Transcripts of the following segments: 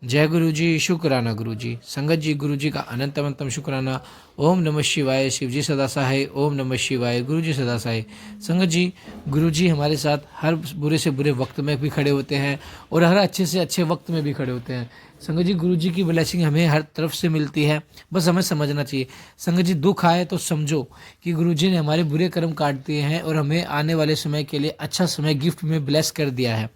जय गुरु जी, शुक्राना गुरु जी। संगत जी, गुरु जी का अनंत अनंतम शुक्राना। ओम नमः शिवाय, शिव जी सदा सहाय। ओम नमः शिवाय, गुरु जी सदा सहाय। संगत जी, गुरु जी हमारे साथ हर बुरे से बुरे वक्त में भी खड़े होते हैं और हर अच्छे से अच्छे वक्त में भी खड़े होते हैं। संगत जी, गुरु जी की ब्लेसिंग हमें हर तरफ से मिलती है, बस हमें समझना चाहिए। संगत जी, दुख आए तो समझो कि गुरु जी ने हमारे बुरे कर्म काट दिए हैं और हमें आने वाले समय के लिए अच्छा समय गिफ्ट में ब्लेस कर दिया है।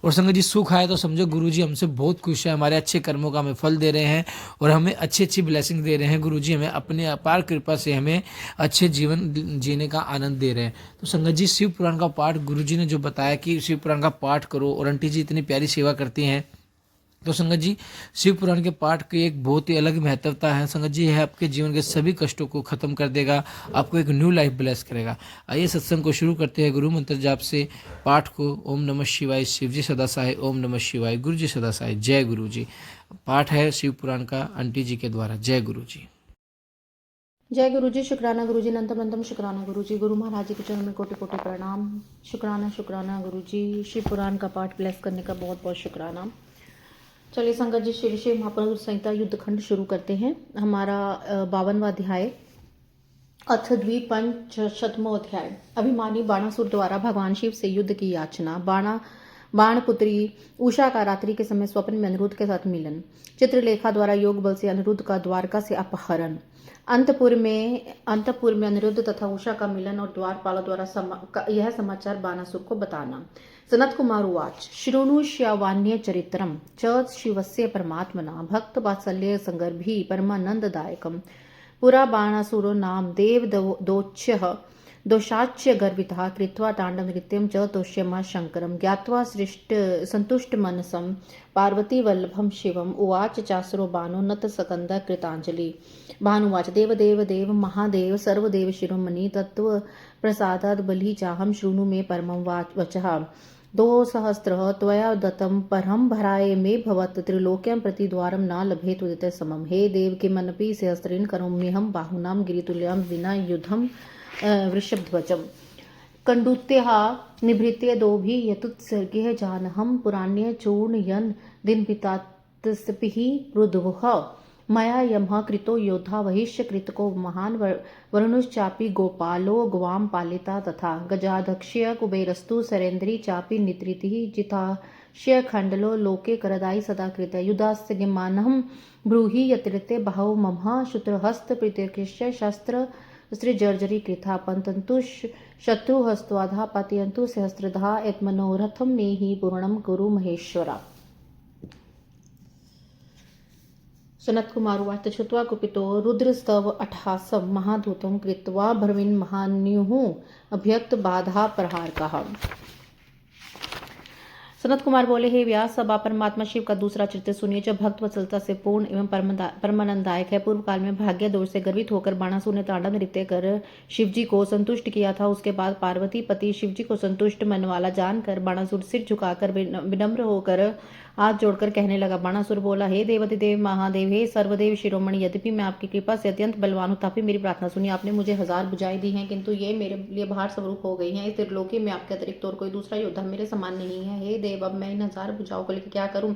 और संगत जी, सुख आए तो समझो गुरु जी हमसे बहुत खुश है, हमारे अच्छे कर्मों का हमें फल दे रहे हैं और हमें अच्छी अच्छी ब्लेसिंग दे रहे हैं। गुरु जी हमें अपने अपार कृपा से हमें अच्छे जीवन जीने का आनंद दे रहे हैं। तो संगत जी, शिव पुराण का पाठ गुरु जी ने जो बताया कि शिव पुराण का पाठ करो, और आंटी जी इतनी प्यारी सेवा करती हैं। तो संगत जी, शिव पुराण के पाठ की एक बहुत ही अलग महत्वता है। संगत जी, यह आपके जीवन के सभी कष्टों को खत्म कर देगा, आपको एक न्यू लाइफ ब्लेस करेगा। आइए सत्संग को शुरू करते हैं गुरु मंत्र जाप से। पाठ को ओम नमः शिवाय, शिव जी सदा सहाय। ओम नमः शिवाय, गुरु जी सदा सहाय। जय गुरु जी। पाठ है शिव पुराण का आंटी जी के द्वारा। जय गुरु जी। जय गुरु जी, शुक्राना गुरु जी, नंतम नंतम शुक्राना गुरु जी। गुरु महाराज जी के चरणों में कोटि कोटि प्रणाम। शुक्राना शुक्राना गुरु जी। शिव पुराण का पाठ ब्लेस करने का बहुत बहुत शुक्राना। चलिए संगत जी, श्री श्री महापुरुष संहिता युद्ध खंड शुरू करते हैं। हमारा 52वां अध्याय, अथ द्विपंचशतमो अध्याय। अभिमानी बाणासुर द्वारा भगवान शिव से युद्ध की याचना। बाण पुत्री उषा का रात्रि के समय स्वप्न में अनिरुद्ध के साथ मिलन। चित्रलेखा द्वारा योग बल से अनिरुद्ध का द्वारका से अपहरण। अंतपुर में अनिरुद्ध तथा उषा का मिलन और द्वारपालों द्वारा यह समाचार बाणासुर को बताना। सनत कुमार उवाच शृणुष्यावान्य चरित्रम च शिवस्य परमात्मना भक्त वात्सल्य संगर्भी परमानंददायकम। पुरा बाणासुरो नाम देवदोच्यः दोषाच्य गर्वितः कृत्वा ताण्डवनृत्यं च तोष्यमः शङ्करं ज्ञात्वा सन्तुष्टमनसं पार्वतीवल्लभं शिवम् उवाच चासुरो बाणो नतस्कन्धः कृताञ्जलि। भानुवाच देव देव देव महादेव सर्वदेव शिरोमणि तत्त्वप्रसादात् बलिः चाहं शृणु मे परमं वचः। 2 सहस्रः त्वया दत्तं परं भराय मे भवत् त्रिलोक्यं प्रति द्वारं न लभेत उदित समम्। हे देव किमनपि सहस्रेण करोम्यहं बाहूनां गिरितुल्यं विना युद्धं वृषभध्वजम्। कण्डूत्यः निभृत्य दोभिः यतुत्सर्गे जानहं पुराण्य चूर्णयन् दिनपितात्स्पिः रुद्वः। मया यमः कृतो योद्धा वहिष्य कृतको महान् वरुणश्चापि गोपालो गवां पालिता तथा। गजाध्यक्ष्य कुबेरस्तु सरेन्द्री चापि नित्रितिः जितास्य खण्डलो लोके करदायि सदा कृत। युधास्यमानहं ब्रूहि यत्रिते बाहौ ममः शूत्रहस्त प्रतिकृष्य शस्त्र स्त्रीजर्जरी कृथा पतन्तु शत्रुहस्त्वाधा पातयन्तु सहस्रधा यत्मनोरथं मे हि पूर्णं कुरु महेश्वरा। सनत कुमार उवाच श्रुत्वा कुपितो रुद्रस्तव अट्टहासं महाधूतं कृत्वा भ्रमिन्महान्युः अभ्यक्त बाधा प्रहारकः। सनत कुमार बोले, हे व्यास, अब आप परमात्मा शिव का दूसरा चरित्र सुनिए जो भक्त वत्सलता से पूर्ण एवं परमानंददायक है। पूर्व काल में भाग्य दोष से गर्वित होकर बाणासुर ने तांडव नृत्य कर शिव जी को संतुष्ट किया था। उसके बाद पार्वती पति शिव जी को संतुष्ट मन वाला जानकर बाणासुर सिर झुकाकर विनम्र होकर हाथ जोड़कर कहने लगा। बाणासुर बोला, हे देवाधिदेव महादेव, हे सर्वदेव शिरोमणि, यद्यपि मैं आपकी कृपा से अत्यंत बलवान हूँ तथापि मेरी प्रार्थना सुनिए। आपने मुझे 1000 भुजाएं दी हैं किंतु ये मेरे लिए भार स्वरूप हो गई हैं। इस त्रिलोकी में आपके अतिरिक्त और कोई दूसरा योद्धा मेरे समान नहीं है। हे देव, अब मैं इन 1000 भुजाओं को लेकर क्या करूं?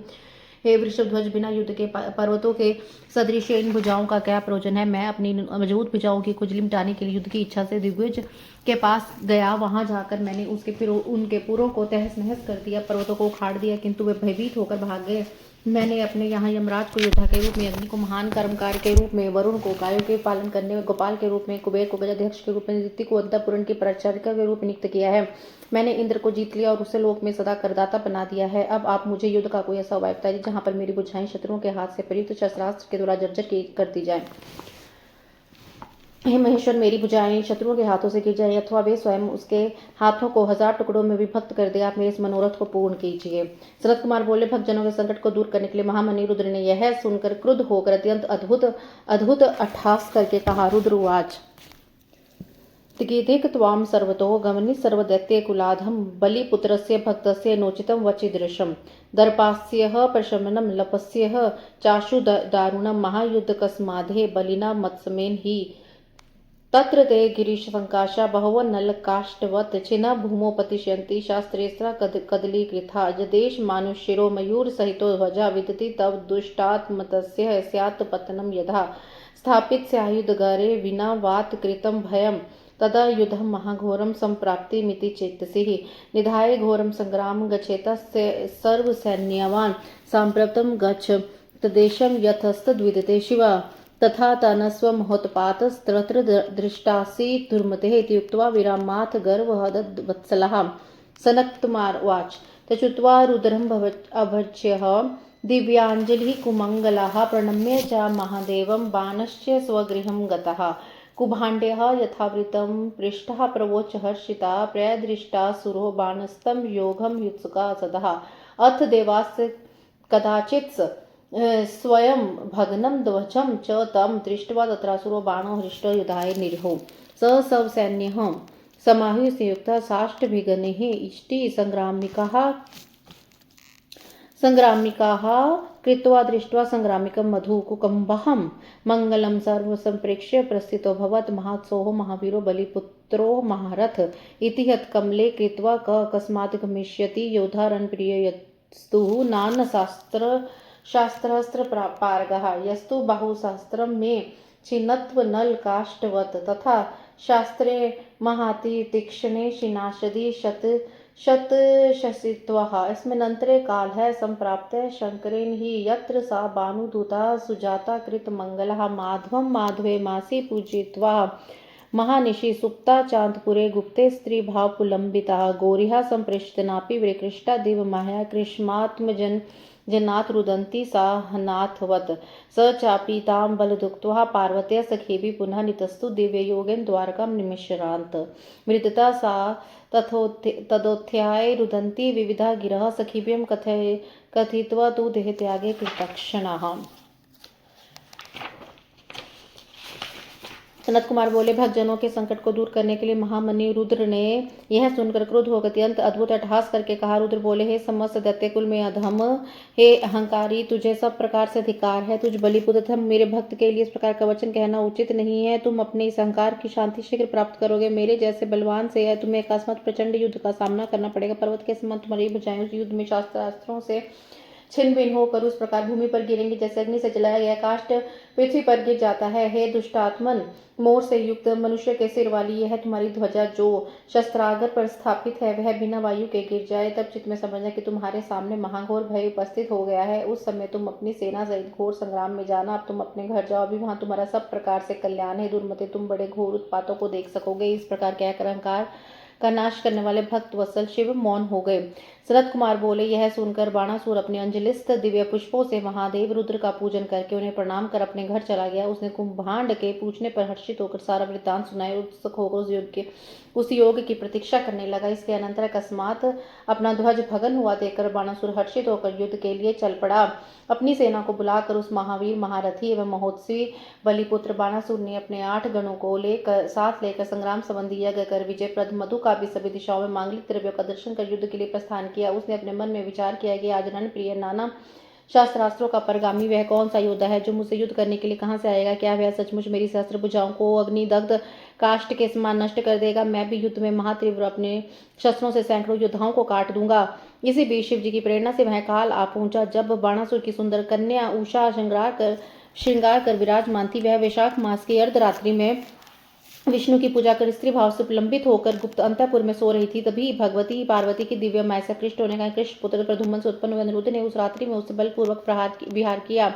हे वृषभध्वज, बिना युद्ध के पर्वतों के सदृश इन भुजाओं का क्या प्रयोजन है? मैं अपनी मजबूत भुजाओं की खुजली मिटाने के लिए युद्ध की इच्छा से दिग्विजय के पास गया। वहां जाकर मैंने उनके पुरों को तहस नहस कर दिया, पर्वतों को उखाड़ दिया, किंतु वे भयभीत होकर भाग गए। मैंने अपने यहाँ यमराज को योद्धा के रूप में, अग्नि को महान कर्मकार के रूप में, वरुण को गायों के पालन करने में गोपाल के रूप में, कुबेर को गजाध्यक्ष के रूप में, दिति को अंतःपुर की परिचारिका के रूप में नियुक्त किया है। मैंने इंद्र को जीत लिया और उसे लोक में सदा करदाता बना दिया है। अब आप मुझे युद्ध का कोई ऐसा उपाय बताइए जहां पर मेरी बुझाएं शत्रुओं के हाथ से प्रयुक्त शस्त्रास्त्र के द्वारा जर्जर कर दी जाए। हे महेश्वर, मेरी भुजाएं शत्रुओं के हाथों से गिर जाए अथवा वे स्वयं उसके हाथों को 1000 टुकड़ों में विभक्त कर दे। आप मेरे इस मनोरथ को पूर्ण कीजिए। सनत कुमार बोले, भक्तजनों के संकट को दूर करने के लिए महामनि रुद्र ने यह सुनकर क्रुद्ध होकर अत्यंत अद्भुत अट्टहास करके कहा। रुद्रवाच, तिकीधिक त्वां सर्वतो गमनि सर्वदैत्य कुलाधम बलिपुत्रस्य भक्तस्य नोचितं वचिदृशम् दर्पास्यः प्रशमनं लपस्यः चाशु दारुणं महायुद्धकस्माधे बलिना मत्समेन हि तत्र ते गिरीशसङ्काशा बहवो नलकाष्ठवत् छिन्ना भूमौ पतिष्यन्ति शास्त्रेस्रा कदलीकृथा यदेशमानुशिरो मयूरसहितो ध्वजा विदति तव दुष्टात्मतस्य स्यात् पतनं यथा स्थापितस्यायुधगरे विना वातकृतं भयं तदा युद्धं महाघोरं सम्प्राप्तिमिति चेतसिः निधाय घोरं सङ्ग्रामं गच्छेत सर्वसैन्यवान् साम्प्रतं गच्छ तदेशं यथस्तद्विदते शिवा तथा तनस्व महोत्पातस्तत्र दृष्टासि दुर्मतेः इति उक्त्वा विरामाथ गर्वहदवत्सलः सनत्कुमारोवाच तच्युत्वा रुद्रं अभर्च्यः दिव्याञ्जलिः कुमङ्गलः प्रणम्य च महादेवं बाणश्च स्वगृहं गतः कुभाण्ड्यः यथावृतं पृष्ठः प्रवोच हर्षिता प्रयदृष्टासुरो बाणस्तं योगं युत्सुका सदः अथ देवास्य कदाचित् स्वयं भग्नं ध्वजं च तं दृष्ट्वा तत्रासुरो बाणो हृष्टो युधाय निरहो स सैन्यः समाह्य संयुक्तः साष्टभिगणैः इष्टि सङ्ग्रामिकाः कृत्वा दृष्ट्वा सङ्ग्रामिकं मधुकुकम्बहं मङ्गलं सर्वसम्प्रेक्ष्य प्रस्थितो भवत् महात्सोः महावीरो बलिपुत्रो महारथ इति हत्कमले कृत्वा कस्मात् गमिष्यति योद्धा रणप्रियस्तु शास्त्रास्त्र पारगः यस्तु बाहुशास्त्रं मे छिन्नत्वनलकाष्ठवत् तथा शास्त्रे महाति तीक्ष्णे शिनाशदि शतशशित्वः अस्मिन्नन्तरे कालः सम्प्राप्तः शङ्करेण हि यत्र सा भानुदूता सुजाता कृतमङ्गलः माधवं माधवे मासि पूजयित्वा महानिशि सुप्ता चान्दपुरे गुप्ते स्त्रीभावपुलम्बिता गौरिहा सम्प्रेषितनापि विकृष्टा दिवमाया कृष्मात्मजनात् रुदन्ती सा हनाथवत् स चापि तां बलदुक्त्वा पार्वत्या सखीभिः पुनः नितस्तु दिव्ययोगेन द्वारकां निमिषरान्त मृदता सा तदोत्थ्याय रुदन्ती विविधा गिरः सखीभ्यं कथयित्वा तु देहत्यागे कृतक्षणाः। सनत कुमार बोले भक्तजनों के संकट को दूर करने के लिए महामनि रुद्र ने यह सुनकर क्रुद्ध होकर अत्यंत अद्भुत अट्टहास करके कहा। रुद्र बोले हे समस्त दैत्य कुल में अधम हे अहंकारी तुझे सब प्रकार से अधिकार है। तुझ बलिपुत्र तथा मेरे भक्त के लिए इस प्रकार का वचन कहना उचित नहीं है। तुम अपने इस अहंकार की शांति शीघ्र प्राप्त करोगे। मेरे जैसे बलवान से है तुम्हें अकस्मात प्रचंड युद्ध का सामना करना पड़ेगा। पर्वत के समान तुम्हारी भुजाएं उस युद्ध में शास्त्रास्त्रों से छिन्न भिन्न होकर उस प्रकार भूमि पर गिरेंगे जैसे अग्नि से जलाया गया काष्ठ पृथ्वी पर गिर जाता है। हे दुष्टात्मन मोर से युक्त मनुष्य के सिर वाली यह तुम्हारी ध्वजा जो शस्त्रागार पर स्थापित है वह बिना वायु के गिर जाए तब चित्त में समझना कि तुम्हारे सामने महाघोर भय उपस्थित हो गया है। उस समय तुम अपनी सेना सहित घोर संग्राम में जाना। अब तुम अपने घर जाओ, अभी वहां तुम्हारा सब प्रकार से कल्याण है। दुर्मते तुम बड़े घोर उत्पातों को देख सकोगे। इस प्रकार कहकर अहंकार का नाश करने वाले भक्त वत्सल शिव मौन हो गए। सनत कुमार बोले यह सुनकर बाणासुर अपने अंजलिस्थ दिव्य पुष्पों से महादेव रुद्र का पूजन करके उन्हें प्रणाम कर अपने घर चला गया। उसने कुंभांड के पूछने पर हर्षित होकर सारा वृत्तांत सुनाया। उत्सुक होकर उस योग की प्रतीक्षा करने लगा। इसके अनंतर अकस्मात अपना ध्वज भगन हुआ देखकर बाणासुर हर्षित होकर युद्ध के लिए चल पड़ा। अपनी सेना को बुलाकर उस महावीर महारथी एवं महोत्सवी बलिपुत्र बाणासुर ने अपने 8 गणों को साथ लेकर संग्राम संबंधी यज्ञ कर विजयप्रद मधु का भी सभी दिशाओं में मांगलिक द्रव्यों का दर्शन कर युद्ध के लिए प्रस्थान किया। उसने अपने मन में विचार किया कि आज रणप्रिय नाना शास्त्रास्त्रों का परगामी वह कौन सा योद्धा है जो मुझसे युद्ध करने के लिए कहां से आएगा। क्या वह सचमुच मेरी शस्त्र भुजाओं को अग्निदग्ध काष्ठ के समान नष्ट कर देगा। मैं भी युद्ध में महातीव्र अपने शस्त्रों से सैकड़ों योद्धाओं को काट दूंगा। इसी बीच शिव जी की प्रेरणा से वह काल आ पहुंचा। जब बाणासुर की सुंदर कन्या उषा श्रृंगार कर विराजमान थी वह वैशाख मास की अर्धरात्रि में विष्णु की पूजा कर स्त्री भाव से उपलंबित होकर गुप्त अंतःपुर में सो रही थी। तभी भगवती पार्वती की दिव्य माया से कृष्ण होने का कृष्ण पुत्र प्रधुमन से उत्पन्न हुए अनिरुद्ध ने उस रात्रि में उससे बलपूर्वक विहार किया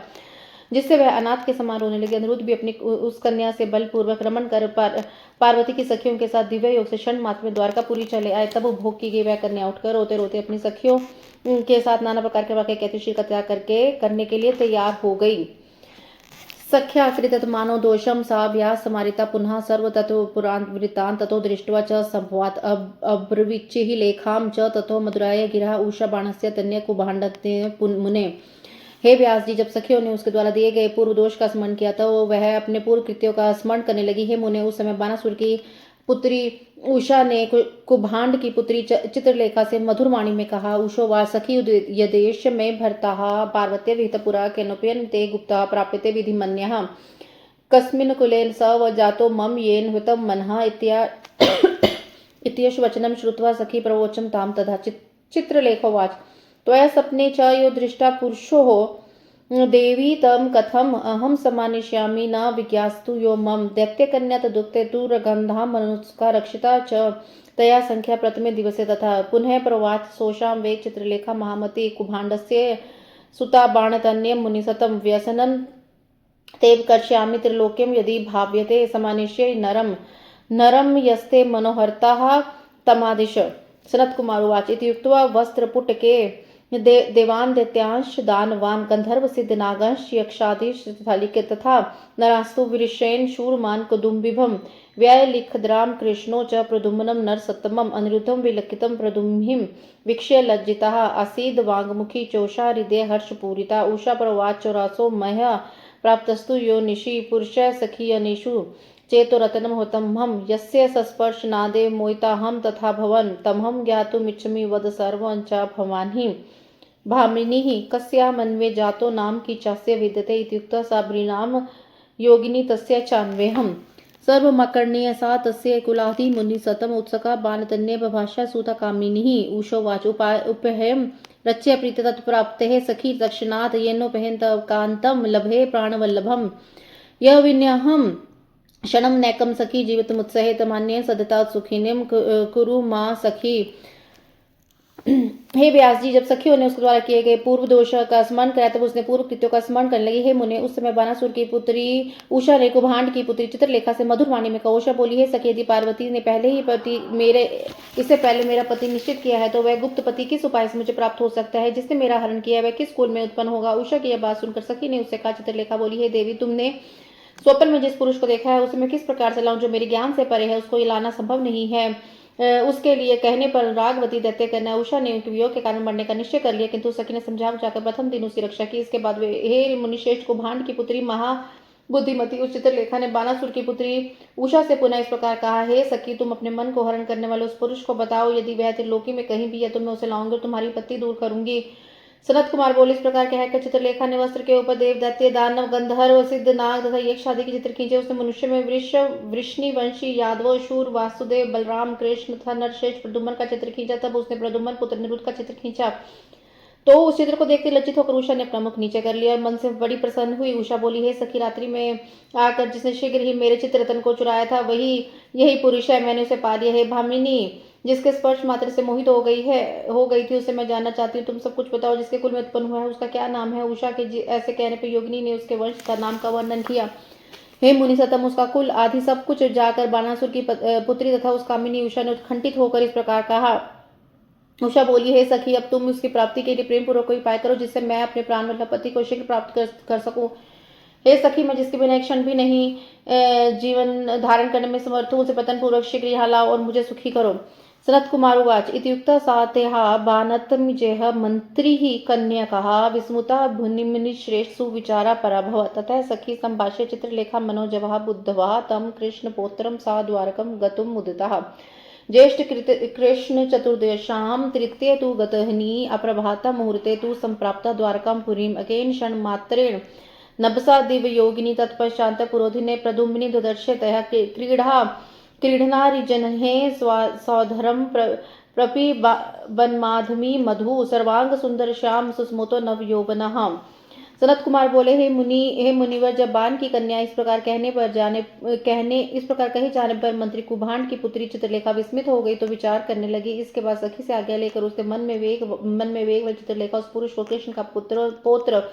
जिससे वह अनाथ के समान रोने लगे। अनिरुद्ध भी अपनी उस कन्या से बलपूर्वक रमण कर पार्वती की सखियों के साथ दिव्य योग से क्षण मात्र में द्वारकापुरी चले आए। तब भोग की गई वह कन्या उठकर रोते रोते अपनी सखियों के साथ नाना प्रकार के वाक्य कहती शील का त्याग करने के लिए तैयार हो गई। सख्या कृत मानो दोषम साभ्यास समारिता पुनः सर्व ततो पुराण वृत्तांत ततो दृष्ट्वा च संभवात अब्रवीचिः लेखाम च ततो मधुराय गिरा उषा बाणस्य तन्य कुभांडते मुने। हे व्यास जी, जब सखियों ने उसके द्वारा दिए गए पूर्व दोष का स्मरण किया तो वह अपने पूर्व कृत्यों का स्मरण करने लगी। हे मुने, उस समय बाणासुर की पुत्री उषा ने कुभांड की पुत्री चित्रलेखा से मधुर वाणी में कहा। उषोवा सखी यदेश में भरता पार्वत्य विहितपुरा केनोप्यन ते गुप्ता प्राप्यते विधिमन्यः कस्मिन् कुलेन स व जातो मम येन हुतं मनः इत्येष वचनं श्रुत्वा सखी प्रवोचं तां तथा चित्रलेखोवाच त्वया सपने च यो दृष्टा पुरुषो देवी तं कथम अहम समानिष्यामि न विज्ञास्तु यो मम दैत्यकन्या तदुक्ते तु रगन्धां मनुष्का रक्षिता च तया संख्या प्रथमे दिवसे तथा पुनः प्रवाच सोषां वेग चित्रलेखा महामती कुभाण्डस्य सुता बाणतन्यं मुनिसतं व्यसनं तेव कर्ष्यामि त्रिलोक्यं यदि भाव्यते समानिष्ये नरम यस्ते मनोहरताः तमादिश। सनत्कुमार उवाच इति उक्त्वा वस्त्रपुटके देवान् दैत्यांश दानवान् गन्धर्व सिद्ध नागंश यक्षादीश तथा नरास्तु विरिशेन शूरमान् कुदुम्बिभं व्ययलिखद्रां कृष्णो च प्रद्युम्नं नरसत्तमम् अनिरुद्धं विलकितं प्रद्युम्निं वीक्ष्य लज्जिताः आसीद् वाङ्मुखी चोषा हृदये हर्षपूरिता उषा प्रवाच चौरासो मह्यः प्राप्तस्तु यो निशि पुरुषः सखीयनेषु चेतो रत्नं होतमहं यस्य सस्पर्श नादे मोहिताहं तथा भवन् तमहं ज्ञातुमिच्छमि वद सर्वं च भवानि भामिनीः कस्याः मन्वे जातो नाम की चास्य विद्यते इत्युक्तः सा ब्रीणां योगिनी तस्य चान्वेहम् सर्वमकर्ण्य सा तस्य कुलाधि मुनिसतम उत्सका बाणतन्ये बभाषा सूता कामिनीः उषोवाच उपेयं रच्य प्रीत तत्प्राप्तेः सखी दक्षिणात् येनोपहन्त कान्तं लभे प्राणवल्लभम् यः विन्यहम् क्षणं नैकं सखी जीवितमुत्सहे तमान्येन सदता सुखिनीं कुरु मां सखी। हे व्यास जी, जब सखियों ने उसके द्वारा किए गए पूर्व दोष का स्मरण कराया तब उसने पूर्व कृत्यों का स्मरण करने लगी। हे मुने, उस समय बानासुर की पुत्री उषा ने कुभांड की पुत्री चित्रलेखा से मधुर वाणी में कहा, उषा बोली, हे सखी, यदि पार्वती ने पहले ही इससे पहले मेरा पति निश्चित किया है तो वह गुप्त पति किस उपाय से मुझे प्राप्त हो सकता है? जिसने मेरा हरण किया है वह किस कुल में उत्पन्न होगा? उषा की यह बात सुनकर सखी ने उससे कहा। चित्रलेखा बोली, हे देवी, तुमने स्वप्न में जिस पुरुष को देखा है उसे मैं किस प्रकार से लाऊं? जो मेरे ज्ञान से परे है उसको ये लाना संभव नहीं है। उसके लिए कहने पर रागवती दैत्य कन्या उषा ने उनके वियोग के कारण मरने का निश्चय कर लिया, किंतु सखी ने समझा बुझाकर प्रथम दिन उसकी रक्षा की। इसके बाद वे हे मुनिश्रेष्ठ, कुभांड की पुत्री महाबुद्धिमती उस चित्रलेखा ने बानासुर की पुत्री उषा से पुनः इस प्रकार कहा, हे सखी, तुम अपने मन को हरण करने वाले उस पुरुष को बताओ, यदि वह त्रिलोकी में कहीं भी है तो मैं उसे लाऊंगी और तुम्हारी आपत्ति दूर करूंगी। सनत कुमार बोले। इस प्रकार कहकर चित्रलेखा ने वस्त्र के ऊपर देव, दैत्य, दानव, गंधर्व, सिद्ध, नाग तथा यक्ष आदि के चित्र खींचे। उसने मनुष्य में वृष्णि वंशी, यादव, शूर, वासुदेव, बलराम, कृष्ण तथा नरश्रेष्ठ प्रद्युम्न का चित्र खींचा। तब उसने प्रद्युम्न पुत्र निरुद्ध का चित्र खींचा तो उस चित्र को देखते लज्जित होकर उषा ने अपना मुख नीचे कर लिया और मन से बड़ी प्रसन्न हुई। उषा बोली, हे सखी, रात्रि में आकर जिसने शीघ्र ही मेरे चित्ररतन को चुराया था यही पुरुष है, मैंने उसे पा लिया। है भामिनी, जिसके स्पर्श मात्र से मोहित हो गई थी, उसे मैं जानना चाहती हूँ। तुम सब कुछ बताओ। जिसके कुल में उत्पन्न हुआ है उसका क्या नाम है? उषा के ऐसे कहने पर योगिनी ने उसके वंश का नाम का वर्णन किया। हे मुनि सतम, उसका कुल आदि सब कुछ जाकर बानासुर की पुत्री तथा उस कामिनी उषा ने उत्कंठित होकर इस प्रकार कहा। उषा बोली, हे सखी, अब तुम उसकी प्राप्ति के लिए प्रेम पूर्वक कोई उपाय करो जिससे मैं अपने प्राण वल्लभ पति को शीघ्र प्राप्त कर सकूं। हे सखी, मैं जिसके बिना एक क्षण भी नहीं जीवन धारण करने में समर्थ हूँ, उसे पतन पूर्वक शीघ्र यहाँ लाओ और मुझे सुखी करो। सनत कुमार उवाच इत्युक्तः सा तेहा बाणतमिजेह मंत्री ही कन्यकः विस्मुता भुनिमुनि श्रेष्ठ सुविचारा पराभव। ततः सखी संभाष्य चित्रलेखा मनोजवः बुद्धवः तम कृष्णपोत्रं सा द्वारकं गतुं मुदितः। ज्येष्ठ कृष्ण चतुर्दशां तृतीये तु गतहनि अप्रभाता मुहूर्ते तु संप्राप्ता द्वारकां पुरीम् अकेन क्षणमात्रेण नभसा दिव्ययोगिनी। तत्पश्चात् पुरोधिने प्रद्युम्नि ददर्शे तया क्रीडनारिजनहे सौधरं प्रपिबन्माधमी मधु सर्वांग सुंदर श्याम सुस्मोतो नवयौवनः। सनत कुमार बोले, हे मुनिवर, जब बाण की कन्या इस प्रकार कहे जाने पर मंत्री कुभांड की पुत्री चित्रलेखा विस्मित हो गई तो विचार करने लगी। इसके बाद सखी से आज्ञा लेकर उसके मन में वेग व चित्रलेखा उस पुरुष को कृष्ण का पौत्र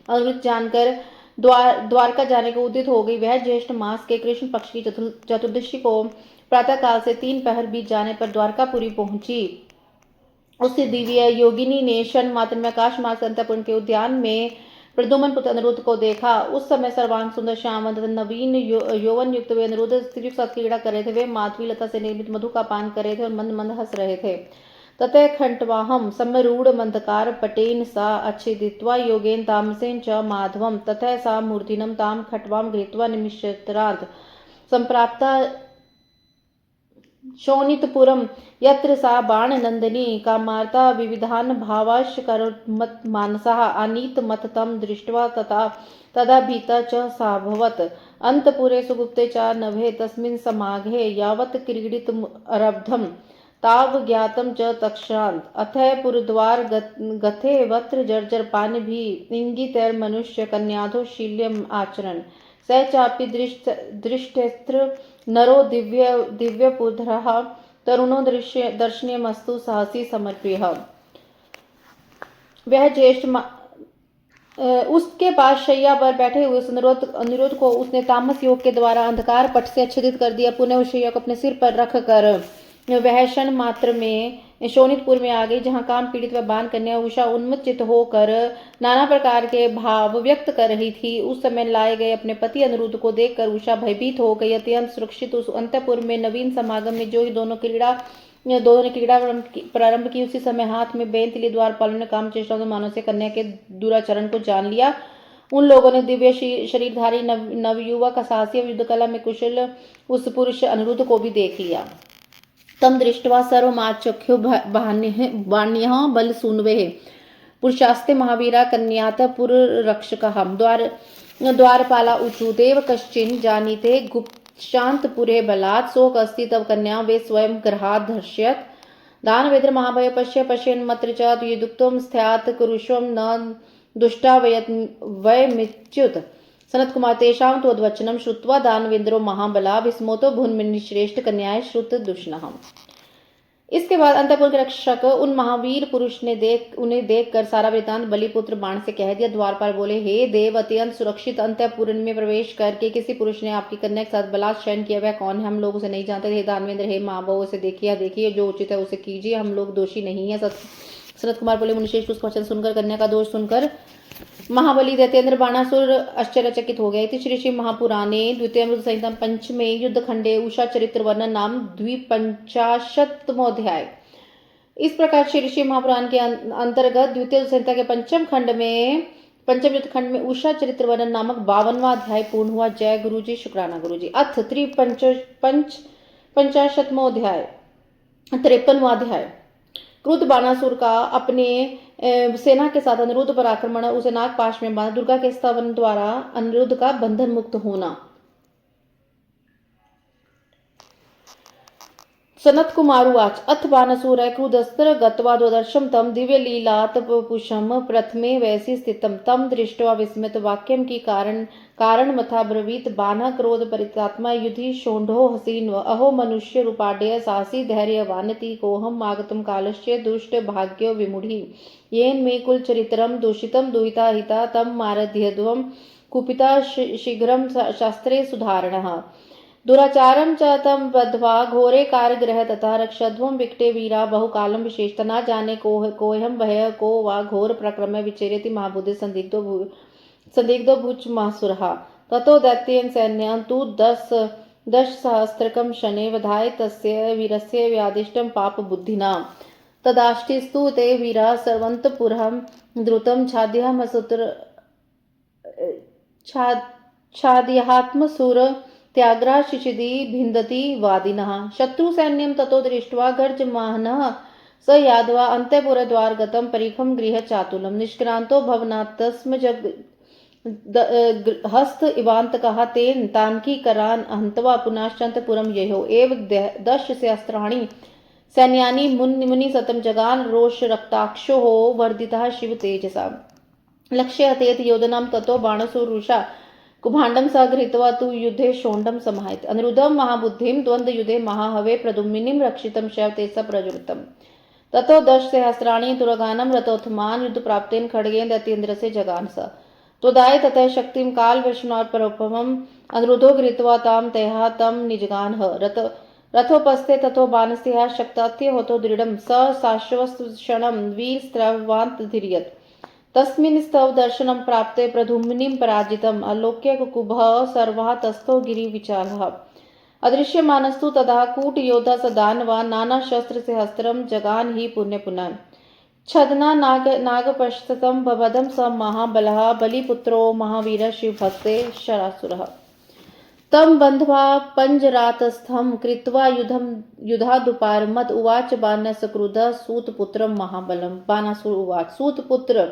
अनिरुद्ध जानकर द्वारका जाने को उद्यत हो गई। वह ज्येष्ठ मास के कृष्ण पक्ष की चतुर्दशी को प्रातः काल से 3 पहर बीत जाने पर द्वारकापुरी पहुंची। उससे दिव्य योगिनी ने क्षण मात्र में आकाश मार्ग अंतःपुर के उद्यान में प्रद्युम्न पुत्र अनिरुद्ध को देखा। उस समय सर्वांग सुंदर श्याम नवीन यौवन युक्त वे अनिरुद्ध स्त्री के साथ क्रीड़ा कर रहे थे। वे माधवी लता से निर्मित मधु का पान कर रहे थे और मंद मंद हंस रहे थे। ततः खंटवाहम समरूढ़ मंदकार पटेन सा अच्छेदित्वा योगेन तामसेन च माधवम ततः सा मूर्तिनम ताम खट्वाम गृहीत्वा निमिषत्रांत संप्राप्ता शोणितपुरम यत्र सा बाणनंदिनी कामार्ता विविधान भावाश करोन्मत मानसः आनीतमत तं दृष्ट्वा तदा भीता च साभवत् अंतपुरे सुगुप्ते च नभे तस्मिन् समाघे यावत् क्रीडितुमरब्धं ताव ज्ञातं च तक्षान्त अथय पुरद्वार गथे वत्र जर्जर पानिभिः इंगितैर्मनुष्य कन्याधो शील्यम् आचरन् स चापि दृष्टेऽत्र नरो दिव्यपुत्रः तरुणो दर्शनीयमस्तु साहसी समर्प्यः। वह ज्येष्ठ उसके पास शैया पर बैठे हुए उस अनुरोध को उसने तामस योग के द्वारा अंधकार पट से आच्छादित कर दिया। पुनः उस शैया को अपने सिर पर रख कर वह क्षण मात्र में शोणितपुर में आ गई, जहाँ काम पीड़ित व बान कन्या उषा उन्मत्त होकर नाना प्रकार के भाव व्यक्त कर रही थी। उस समय लाए गए अपने पति अनिरुद्ध को देखकर उषा भयभीत हो गई। अत्यंत सुरक्षित उस अंतपुर में नवीन समागम में जो ही दोनों ने क्रीड़ा प्रारंभ की, उसी समय हाथ में बेंत लिए द्वारपालों ने काम चेष्टा मानव से कन्या के दुराचरण को जान लिया। उन लोगों ने दिव्य शरीरधारी नवयुवक साहसी युद्ध कला में कुशल उस पुरुष अनिरुद्ध को भी देख लिया। तम दृष्ट्वा सर्वमाचख्यो बाण्यः बलसूनवेः पुरुषास्ते महावीरा कन्यात पुररक्षकः द्वारपाला ऊचुदेव कश्चिन् जानीते गुप्तशान्तपुरे बलात् शोक अस्ति तव कन्या वे स्वयं गृहात् धर्ष्यत् दानवेद्र महाभय पश्यन्मत्र च युक्तं स्यात् कुरुष्वं न दुष्टा वयमिच्युत सनत कुमार तेषां त्वद्वचनं श्रुत्वा दानवेन्द्रो महाबला विस्मोतो भून्मिनी श्रेष्ठ कन्याय श्रुत दुष्णः। इसके बाद अंतपुर के रक्षक उन महावीर पुरुष ने उन्हें देखकर सारा वृतांत बलिपुत्र बाण से कह दिया। द्वारपाल बोले, हे देव, अत्यंत सुरक्षित अंतपुर में प्रवेश करके किसी पुरुष ने आपकी कन्या के साथ बलात् शयन किया, वह कौन है? हम लोग उसे नहीं जानते। हे दानवेंद्र, हे माँ बहू, उसे देखिए, जो उचित है उसे कीजिए, हम लोग दोषी नहीं है। सनत कुमार बोले, मुनिश्रेष्ठ उसका वचन सुनकर कन्या का दोष सुनकर महाबली दैत्येंद्र बाणासुर आश्चर्यचकित हो गए थे। श्री श्री महापुराणे द्वितीय अमृत संहिता पंचमे युद्ध खंडे उषा चरित्र वर्णन नाम 250वाध्याय। इस प्रकार श्री श्री महापुराण के अंतर्गत द्वितीय संहिता के पंचम युद्ध खंड में उषा चरित्र वर्णन नामक 52वां अध्याय पूर्ण हुआ। जय गुरु जी, शुक्राना गुरु जी। अथ 53वां अध्याय 53वां अध्याय क्रुद्ध बाणासुर का अपने सेना के साथ अनिरुद्ध पर आक्रमण, उसे नागपाश में बांध दुर्गा के स्तवन द्वारा अनिरुद्ध का बंधन मुक्त होना। सनत कुमारुवाच अथ बाणासुर क्रुद्धस्त्र गत्वा द्वदर्शम तम दिव्य लीलात पुषम प्रथमे वैसी स्थितम तम दृष्ट्वा विस्मित वाक्यम की कारण मथा ब्रवीत बाण क्रोध परितात्मा युधि शोंढो हसीन अहो मनुष्य रूपाड्य साहसी धैर्यवानति कोहम आगतम कालस्य दुष्ट भाग्यो विमूढ़ी येन मे कुल चरित्रम दूषितम दुहिता हिता तम मारध्यध्वम कुपिता शीघ्रम शास्त्रे सुधारणः दुराचारम च तम बद्ध्वा घोरे कारगृह तथा रक्षध्वम विकटे वीरा बहुकालम विशेषता न जाने कोहम भय को वा घोर प्रक्रम विचेरेति महाबुद्धि संदिग्धो भुज मासुरः ततो दैत्येन सैन्यं तु दश सहस्त्रकं शने वधाय तस्य वीरस्य व्यादिष्टं पाप बुद्धिना तदाष्टिस्तु ते वीरा सर्वन्तपुरं द्रुतं छाद्यात्मसुर त्याग्रा शिशिदी भिन्दति वादिनः शत्रु सैन्यं ततो दृष्ट्वा गर्जमानः स यादवा अंतःपुरद्वारगतं परिखं गृह चातुलं निष्क्रांतो भवनात्तस्म हस्त इवान्तकः तेन तान्कीकरान् हन्त्वा पुनश्चान्तपुरं ययो एव 10 सहस्राणि सैन्यानि मुनिशतं जगान रोष रक्ताक्षो वर्धितः शिव तेजसा लक्ष्य हतेत योधनं ततो बाणसुरुषा कुभाण्डं स गृहीत्वा तु युद्धे शोण्डं समाहयत् अनिरुद्धं महाबुद्धिं द्वन्द्वयुद्धे महाहवे प्रद्युम्निं रक्षितं शैवतेजसा प्रज्वलितम् ततो 10 सहस्राणि तुरगानं रथोत्थमान् युद्धप्राप्तेन खड्गेन दैत्येन्द्रस्य जगान स त्वदाय ततः शक्तिं कालवर्षणोपमम् अनिरुद्धो गृहीत्वा तां तया तं निजगानः रथोपस्थे ततो बाणस्यः शक्तात्य होतो दृढं स शाश्वतक्षणं वीरस्त्रवान्तधीर्यत् तस्मिन् स्तव दर्शनं प्राप्ते प्रद्युम्निं पराजितम् अलोक्य कुकुभः सर्वः तस्थो गिरिविचारः अदृश्यमानस्तु तदा कूटयोद्धा स दानवा नानाशस्त्रसहस्रं जगान हि पुनः छदना नागपश्यतं बबधं स महाबलः बलिपुत्रो महावीर शिवभक्ते शरासुरः। तं बन्ध्वा पञ्जरातस्थं कृत्वा युधादुपारमत उवाच बाणसक्रुधः सूतपुत्रं महाबलं। बाणासुर उवाच सूतपुत्र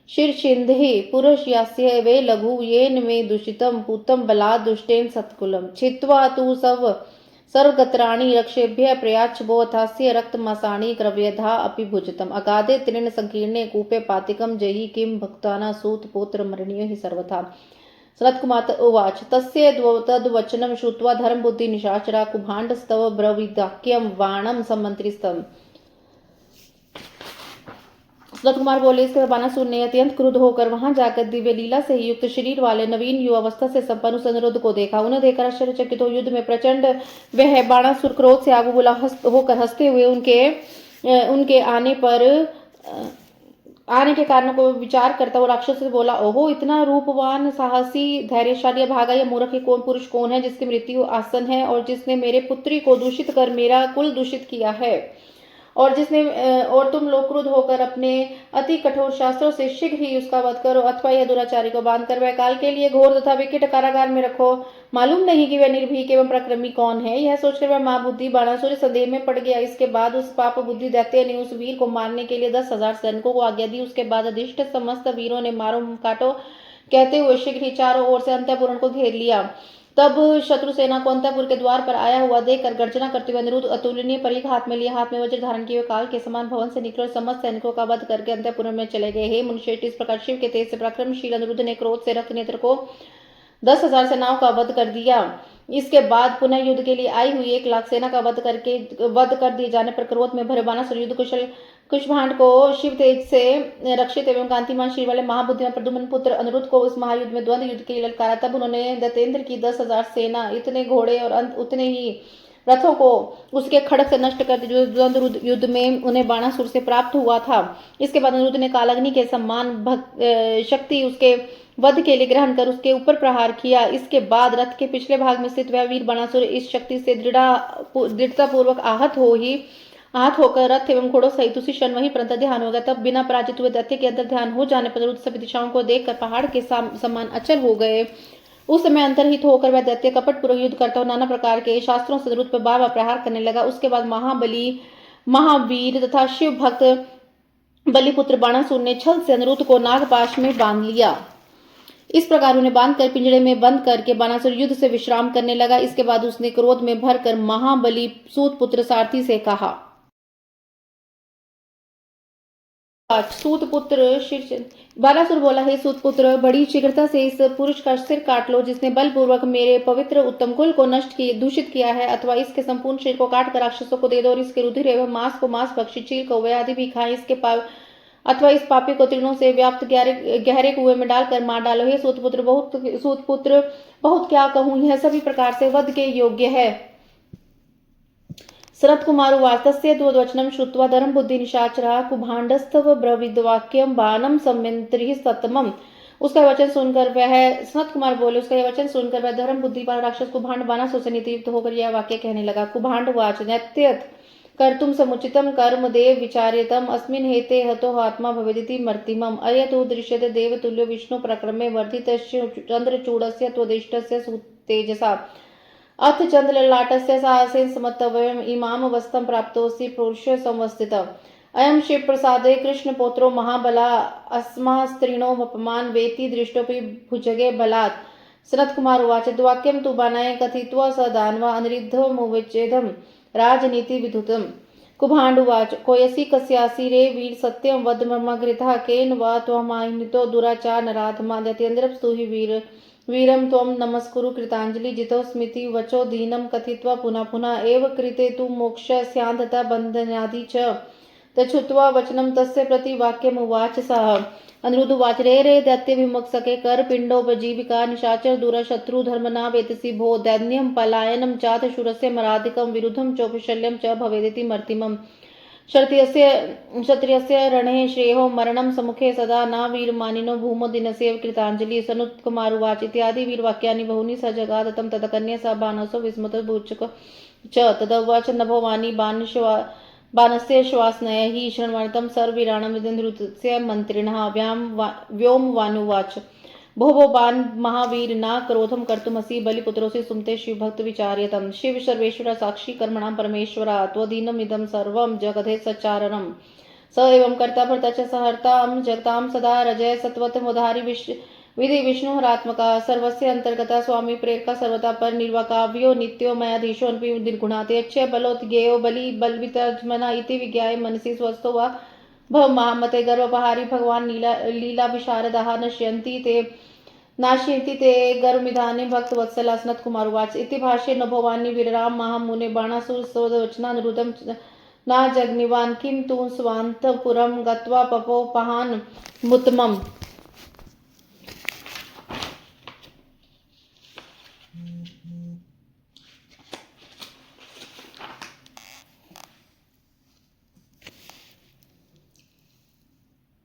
शीर्षेन्धे पुरुषयास्य वै लघु येन मे दूषितं पूतं बलात् दुष्टेन सत्कुलं छित्त्वा तु सर्वगत्राणि रक्षेभ्यः प्रयाच्छ भोथास्य रक्तमासानि क्रव्यधा अपि भुजतम् अगाधे तृण संकीर्णे कूपे पातिकं जहि किं भक्तानां सूतपुत्र मरणीयो हि सर्वथा। सनत्कुमार उवाच तस्य तद्वचनं श्रुत्वा धर्मबुद्धिनिशाचरा कुभाण्डस्तव ब्रवीदाख्यं वाणं सम्मन्त्रिस्तम्। सनत कुमार बोले, इसके बाद बानासुर ने अत्यंत क्रुद्ध होकर वहां जाकर दिव्य लीला से युक्त शरीर वाले नवीन युवावस्था से संपन्न उस अनिरुद्ध को देखा। उन्हें देखकर आश्चर्यचकित हो युद्ध में प्रचंड वह बाणासुर क्रोध से आगू बुला होकर हंसते हुए उनके आने के कारणों को विचार करता हुआ राक्षस से बोला, ओहो, इतना रूपवान साहसी धैर्यशाली भागा या मूर्ख कौन पुरुष कौन है जिसकी मृत्यु आसन है और जिसने मेरे पुत्री को दूषित कर मेरा कुल दूषित किया है और तुम लोग क्रुद्ध होकर अपने अति कठोर शास्त्रों से शीघ्र ही उसका वध करो अथवा यह दुराचारी को बांध कर वह काल के लिए घोर तथा विकट कारागार में रखो। मालूम नहीं कि वह निर्भीक एवं प्रक्रमी कौन है। यह सोचकर वह मां बुद्धि बाणासुर संदेह में पड़ गया। इसके बाद उस पाप बुद्धि दैत्य ने उस वीर को मारने के लिए 10,000 सैनिकों को आज्ञा दी। उसके बाद अधिष्ठ समस्त वीरों ने मारो काटो कहते हुए शीघ्र ही चारों ओर से अंतःपुर को घेर लिया। तब शत्रु सेना को अंतःपुर के द्वार पर आया हुआ देखकर गर्जना करते हुए अनिरुद्ध अतुलनीय परिघ हाथ में लिए हाथ में वज्र धारण किए काल के समान भवन से निकले समस्त सैनिकों का वध करके अंतःपुर में चले गए। हे मुनिश्रेष्ठ, इस प्रकार शिव के तेज से पराक्रमशील अनिरुद्ध ने क्रोध से रक्त नेत्र को 10,000 सेनाओं का वध कर दिया। इसके बाद पुनः युद्ध के लिए आई हुई 1,00,000 सेना का वध कर दिए जाने पर क्रोध में भरे बाणासुर युद्ध कुशल कुशभांड को शिव तेज से रक्षित एवं कांतिमान शरीर वाले महाबुद्धिमान प्रद्युम्न पुत्र अनिरुद्ध को उस महायुद्ध में द्वंद्व युद्ध के लिए ललकारा। तब उन्होंने दैत्येंद्र की 10,000 सेना, इतने घोड़े और उतने ही रथों को उसके खड़ग से नष्ट कर दिया जो द्वंद्व युद्ध में उन्हें बाणासुर से प्राप्त हुआ था। इसके बाद अनिरुद्ध ने कालाग्नि के समान शक्ति उसके वध के लिए ग्रहण कर उसके ऊपर प्रहार किया। इसके बाद रथ के पिछले भाग में स्थित वह वीर बाणासुर इस शक्ति से दृढ़ता पूर्वक आहत होकर रथ एवं घोड़ों सहित उसी क्षण वहीं पर ध्यान हो गया। तब बिना पराजित हुए दैत्य के अंतर ध्यान हो जाने पर अनिरुद्ध सभी दिशाओं को देखकर पहाड़ के समान अचल हो गए। उस समय अंतर्हित होकर वह दैत्य कपट पूर्वक युद्ध करता और नाना प्रकार के शास्त्रों से अनिरुद्ध पर बार बार प्रहार करने लगा। उसके बाद महावीर तथा शिव भक्त बलिपुत्र बाणासुर ने छल से अनिरुद्ध को नागपाश में बांध लिया। इस प्रकार उन्हें बांधकर पिंजड़े में बंद करके बाणासुर युद्ध से विश्राम करने लगा। इसके बाद उसने क्रोध में भरकर महाबली सूतपुत्र सारथी से कहा, सूतपुत्र बाणासुर बोला, हे सूतपुत्र, बड़ी शीघ्रता से इस पुरुष का सिर काट लो जिसने बलपूर्वक मेरे पवित्र उत्तम कुल को दूषित किया है, अथवा इसके संपूर्ण शरीर को काट कर राक्षसों को दे दो और इसके रुधिर एवं मांस को मांस पक्षी चील कौवे आदि भी खाएं, अथवा इस पापी को तीर्णों से व्याप्त गहरे कुएं में डालकर मार डालो। हे सूतपुत्र बहुत क्या कहूं, यह सभी प्रकार से वध के योग्य है। सनत कुमार उवाच तस्य द्वचनं श्रुत्वा धर्मबुद्धि निशाचरः कुभाण्डस्तव ब्रवीद्वाक्यं बाणं सम्यन्त्रिः सतमम्। उसका वचन सुनकर सनत कुमार बोले, उसका यह वचन सुनकर वह धर्म बुद्धि वाला राक्षस कुभाण्ड बाणासुर से नीतियुक्त होकर यह वाक्य कहने लगा। कुभाण्ड उवाच नैत्यत् कर्तुं समुचितं कर्म देव विचार्यतम् अस्मिन् हेते हतो आत्मा भवेदिति मर्तिमम् अयतो दृश्यते देवतुल्यो विष्णु प्रक्रमे वर्धितस्य चन्द्रचूडस्य त्वदिष्टस्य सुतेजसा अथ चन्द्रललाटस्य साहसेन समत्तवयम् इमाम् अवस्थं प्राप्तोऽसि पुरुषः संवस्थितः अयं शिव प्रसादे कृष्णपुत्रो महाबला अस्मास्त्रिणो अपमान वेति दृष्टोपि भुजगे बलात्। सनत कुमार उवाच द्वाक्यं तु बाणाय कथित्वा स दानवा अनिरुद्धमुपच्छेदं राजनीति विधुतम्। कुभाण्ड उवाच कोयसि कस्यासि रे वीर सत्यं वद मम गृतः केन वा त्वमाहितो दुराचार नराधमा दैत्येन्द्रस्तु हि वीरं त्वं नमस्कुरु कृताञ्जलि जितोऽस्मीति वचो दीनं कथित्वा पुनः पुनः एव कृते तु मोक्षस्यान्धता बन्धनादि च तच्छ्रुत्वा वचनं तस्य प्रतिवाक्यमुवाच सः। अनिरुद्ध उवाच रे दैत्य विमुख सके कर पिंडोपजीविका निशाचर दूर शत्रु धर्मना वेतसी भो दैन्यं पलायनं चाथ शूरस्य मराधिकं विरुद्धं चोपशल्यं च भवेदिति मर्तिमम् क्षत्रियस्य रणे श्रेयो मरणं सम्मुखे सदा न वीरमानिनो भूमो दिनसेव कृताञ्जलि। सनत कुमार उवाच इत्यादि वीरवाक्यानि बहुनि स जगादतं तदकन्या स बाणसो विस्मतभूचक च तदुवाच नभोवानि बाणस्य श्वासनयः शृण्वन्तं सर्ववीराणां विदेन्द्रुतस्य मन्त्रिणः व्योमवानुवाच भो बान महावीर ना क्रोधम कर्तुमसि बलिपुत्रोऽसि सुमते शिव भक्त विचार्यतम। शिव सर्वेश्वर साक्षी कर्मणां परमेश्वरा त्वदीनम् इदं सर्वं जगधे सच्चारणम्। स एवं कर्ता भर्ता च सहर्तां जगतां सदा रजय सत्वतमुदारि विधि विष्णुहरात्मका सर्वस्य अंतर्गता स्वामी प्रेरका सर्वता पर निर्वाकाव्यो नित्यो मयाधीशो निर्गुणात्यक्ष बलोत्गेयो बलि बलवितज्मना इति विज्ञाय मनसि स्वस्थो वा भव महामते गर्भपहारी भगवान लीला विशारदः नाश्यन्ति ते गर्भमिधानि भक्तवत्सला सनत कुमार उवाच इति भाष्ये नभोवानि वीरराम महामुने बाणासुर सोदवचनानुरुद्धं न जग्निवान् किं तु स्वान्तपुरं गत्वा पपोपहान् मुत्तमम्।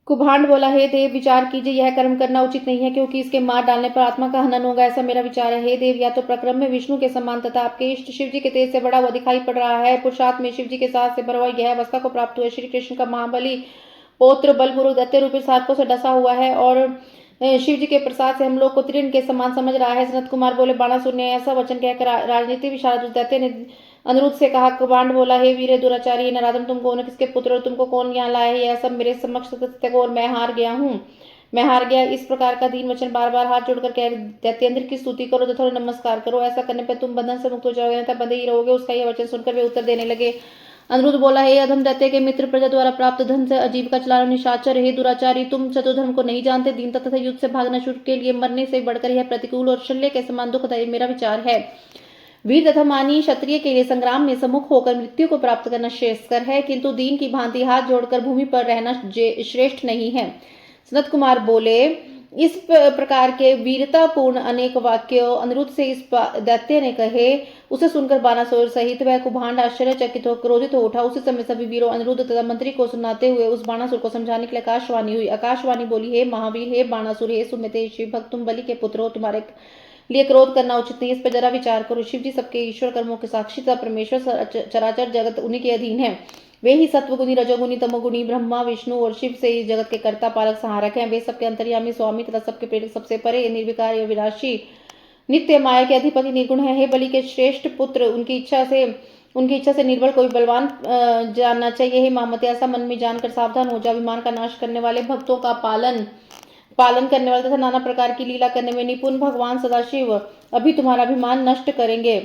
कुभांड बोला, हे देव विचार कीजिए, यह कर्म करना उचित नहीं है क्योंकि इसके मार डालने पर आत्मा का हनन होगा, ऐसा मेरा विचार है। हे देव, या तो प्रक्रम में विष्णु के समान तथा आपके इष्ट शिव जी के तेज से बड़ा हुआ दिखाई पड़ रहा है, पुरुषार्थ में शिव जी के साथ से भरा हुआ यह अवस्था को प्राप्त हुए श्री कृष्ण का महाबली पौत्र बलपूर्वक दैत्य रूपी सर्पों से डसा हुआ है और शिव जी के प्रसाद से हम लोग को तृण के समान समझ रहा है। सनत कुमार बोले, बाणासुर ने ऐसा वचन कहकर राजनीति विशारद उस दैत्य ने अनिरुद्ध से कहा। कुभांड बोला, हे वीर दुराचारी नराधम, तुम कौन, किसके पुत्र हो, तुमको कौन यहाँ लाया है, यह सब मेरे समक्ष सत्य को, और मैं हार गया। इस प्रकार का दीन वचन बार बार हाथ जोड़कर कह दैत्येंद्र की स्तुति करो तथा नमस्कार करो, ऐसा करने पर तुम बंधन से मुक्त हो जाओगे, तब बंधे ही रहोगे। उसका यह वचन सुनकर वे उत्तर देने लगे। अनिरुद्ध बोला, हे अधम दैत्य के मित्र, प्रजा द्वारा प्राप्त धन से आजीविका चलाना निशाचर, हे दुराचारी, तुम चतुर्धर्म को नहीं जानते, दीनता तथा युद्ध से भागना शुरू के लिए मरने से बढ़कर यह प्रतिकूल और शल्य के समान दुखदायी मेरा विचार है। वीर तथा मानी क्षत्रिय के लिए संग्राम में सम्मुख होकर मृत्यु को प्राप्त करना श्रेयस्कर है, किंतु दीन की भांति हाथ जोड़कर भूमि पर रहना श्रेष्ठ नहीं है। सनत कुमार बोले, इस प्रकार के वीरतापूर्ण अनेक वाक्यों अनिरुद्ध से इस दैत्य ने कहे, उसे सुनकर बाणासुर सहित वह कुभांड आश्चर्यचकित हो क्रोधित हो उठा। उसी समय सभी वीरों अनिरुद्ध तथा मंत्री को सुनाते हुए उस बाणासुर को समझाने के लिए आकाशवाणी हुई। आकाशवाणी बोली, हे महावीर, हे बाणासुर, हे सुमिते शिव भक्त, तुम बलि के पुत्र हो, तुम्हारे लिए क्रोध करना उचित नहीं, इस पर जरा विचार करो। शिव जी सबके ईश्वर कर्मों के साक्षी तथा परमेश्वर चराचर जगत उन्हीं के अधीन है। वे ही सत्वगुणी, रजोगुणी, तमोगुणी, ब्रह्मा विष्णु और शिव से इस जगत के कर्ता पालक संहारक हैं। वे सबके अंतर्यामी स्वामी तथा सबके प्रेरक, सबसे परे, निर्विकार, विनाशी, नित्य माया के अधिपति, निर्गुण है। हे बलि के श्रेष्ठ पुत्र, उनकी इच्छा से निर्बल कोई बलवान जानना चाहिए। हे महामते, ऐसा मन में जानकर सावधान हो जा। अभिमान का नाश करने वाले, भक्तों का पालन करने वाले तथा नाना प्रकार की लीला करने में निपुण भगवान सदाशिव अभी तुम्हारा अभिमान नष्ट करेंगे।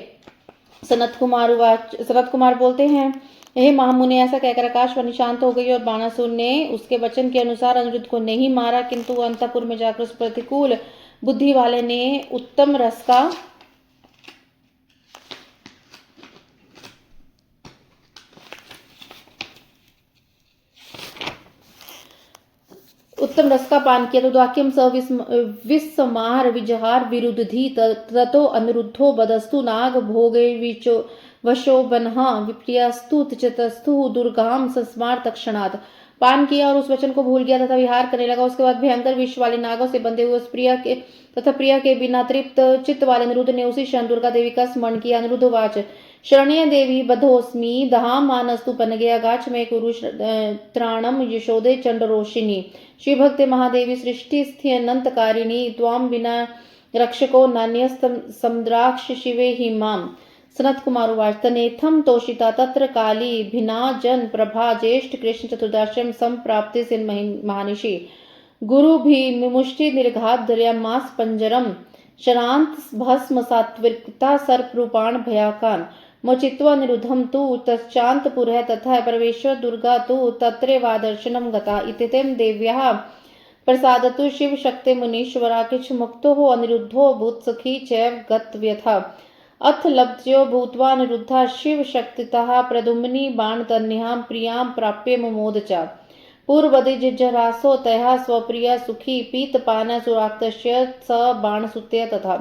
सनत कुमार बोलते हैं, हे महामुने, ऐसा कहकर आकाशवाणी शांत हो गई और बाणासुर ने उसके वचन के अनुसार अनिरुद्ध को नहीं मारा, किंतु अंतःपुर में जाकर उस प्रतिकूल बुद्धि वाले ने उत्तम रस का पान किया। तो द्वाक्यम विस्मार विजहार विरुद्धि ततो अनिरुद्धो बदस्तु नाग भोगे वशो बनहा विप्रियास्तु चितस्तु दुर्गाम संस्मार तक्षणात्। पान किया और उस वचन को भूल गया तथा विहार करने लगा। उसके बाद भयंकर विष वाले नागों से बंधे हुए उस प्रिया के बिना तृप्त चित्त वाले अनिरुद्ध ने उसी क्षण दुर्गा देवी का स्मरण किया। अनिरुद्ध वाच, शरण्य देवी बधोस्मी दहा मानस्तु पनगे अगाच में कुरु त्राणम यशोदे चंडरोषिणी। श्री भक्त महादेवी सृष्टि स्थिय अनंतकारिणी त्वाम बिना रक्षको नान्यस्तम समुद्राक्ष शिवे ही माम। सनत कुमार उवाच, तनेथम तोषिता तत्र काली भिना जन प्रभा ज्येष्ठ कृष्ण चतुर्दशम संप्राप्ति सिन महानिषि गुरु भी मुष्टि निर्घात दर्यामास पंजरम शरांत भस्म सात्विकता सर्परूपाण भयाकान मोचित्वा निरुद्धम तु तश्चांतपुर तथा परमेश्वर दुर्गा तु तत्रेवादर्शनम गता इतितेम देव्याः प्रसादतु शिव शक्ति मुनीश्वरा किच मुक्तो हो अनिरुद्धो भूत सखी चैव गत व्यथा अथ लब्ध्यो भूत्वा निरुद्धा शिव शक्तितः प्रदुम्नी बाण तन्याम प्रियां प्राप्य मुमोद च पूर्वदिजरासो तया स्वप्रिया सुखी पीतपान सुराक्तस्य स बाण सुत्य तथा।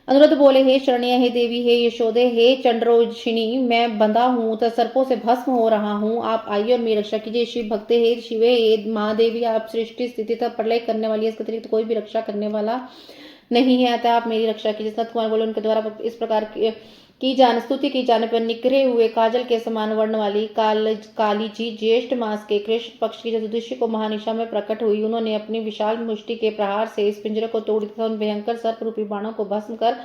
अनुरुद्ध बोले, हे शरण्य, हे देवी, हे यशोदे, हे चंद्रोषिणी, मैं बंधा हूँ तथा सर्पों से भस्म हो रहा हूँ, आप आइए और मेरी रक्षा कीजिए। शिव भक्ते, हे शिवे, हे महादेवी, आप सृष्टि स्थिति तथा प्रलय करने वाली, इसके अतिरिक्त कोई भी रक्षा करने वाला नहीं है, अतः आप मेरी रक्षा कीजिए। सनत कुमार बोले, उनके द्वारा इस प्रकार की जान स्तुति की जाने पर निखरे हुए काजल के समान वर्ण वाली काली जी ज्येष्ठ मास के कृष्ण पक्ष की चतुर्दशी को महानिशा में प्रकट हुई। उन्होंने अपनी विशाल मुष्टि के प्रहार से इस पिंजरे को तोड़ दिया। उन भयंकर सर्प रूपी बाणों को भस्म कर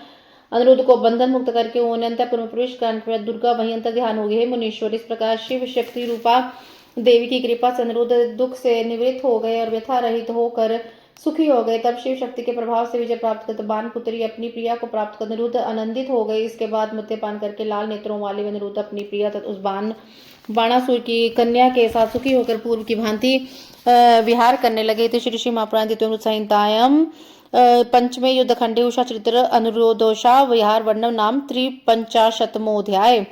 अनिरुद्ध को बंधन मुक्त करके उन्हें अंतःपुर में प्रवेश करने के बाद दुर्गा वहीं अंतर ध्यान हो गई। हे मुनीश्वर, इस प्रकार शिव शक्ति रूपा देवी की कृपा से अनिरुद्ध दुख से निवृत्त हो गए और व्यथा रहित होकर सुखी हो गए। तब शिव शक्ति के प्रभाव से विजय प्राप्त कर बाण पुत्री अपनी प्रिया को प्राप्त कर अनिरुद्ध आनंदित हो गए। इसके बाद मद्यपान करके लाल नेत्रों वाले अनिरुद्ध अपनी प्रिया तथा उस बाणासुर की कन्या के साथ सुखी होकर पूर्व की भांति विहार करने लगे। तो श्री श्री महापुराण द्वितीय संहितायाम पंचमे युद्ध खंडे उषा चरित्र अनुरोधोषा विहार वर्णन नाम 53वां।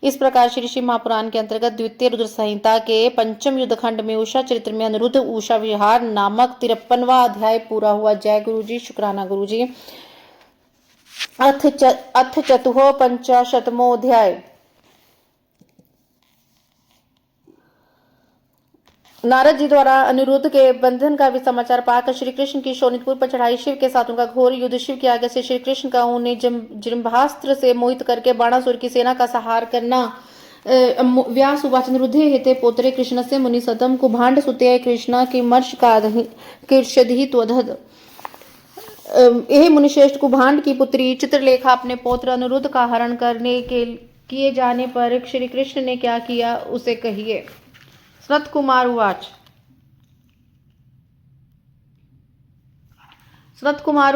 इस प्रकार श्री श्री महापुराण के अंतर्गत द्वितीय रुद्र संहिता के पंचम युद्ध खंड में उषा चरित्र में अनिरुद्ध उषा विहार नामक 53वां अध्याय पूरा हुआ। जय गुरु जी, शुक्राना गुरु जी। अथ चतुः पंचाशतमो अध्याय। नारद जी द्वारा अनिरुद्ध के बंधन का भी समाचार पाकर श्री कृष्ण की शोणितपुर पर चढ़ाई। शिव के साथ उनका घोर युद्ध। शिव के आगे से श्री कृष्ण का उन्हें जृंभास्त्र से मोहित करके बाणासुर की सेना का संहार करना। व्यास उवाच अनिरुद्धे हेते पोत्रे कृष्ण से मुनि सतम कुभांड सुते कृष्ण की मर्ष का कीर्षधि त्वधद। यह मुनिश्रेष्ठ कुभांड की पुत्री चित्रलेखा अपने पौत्र अनिरुद्ध का हरण करने के किए जाने पर श्री कृष्ण ने क्या किया उसे कहिए। सनत कुमार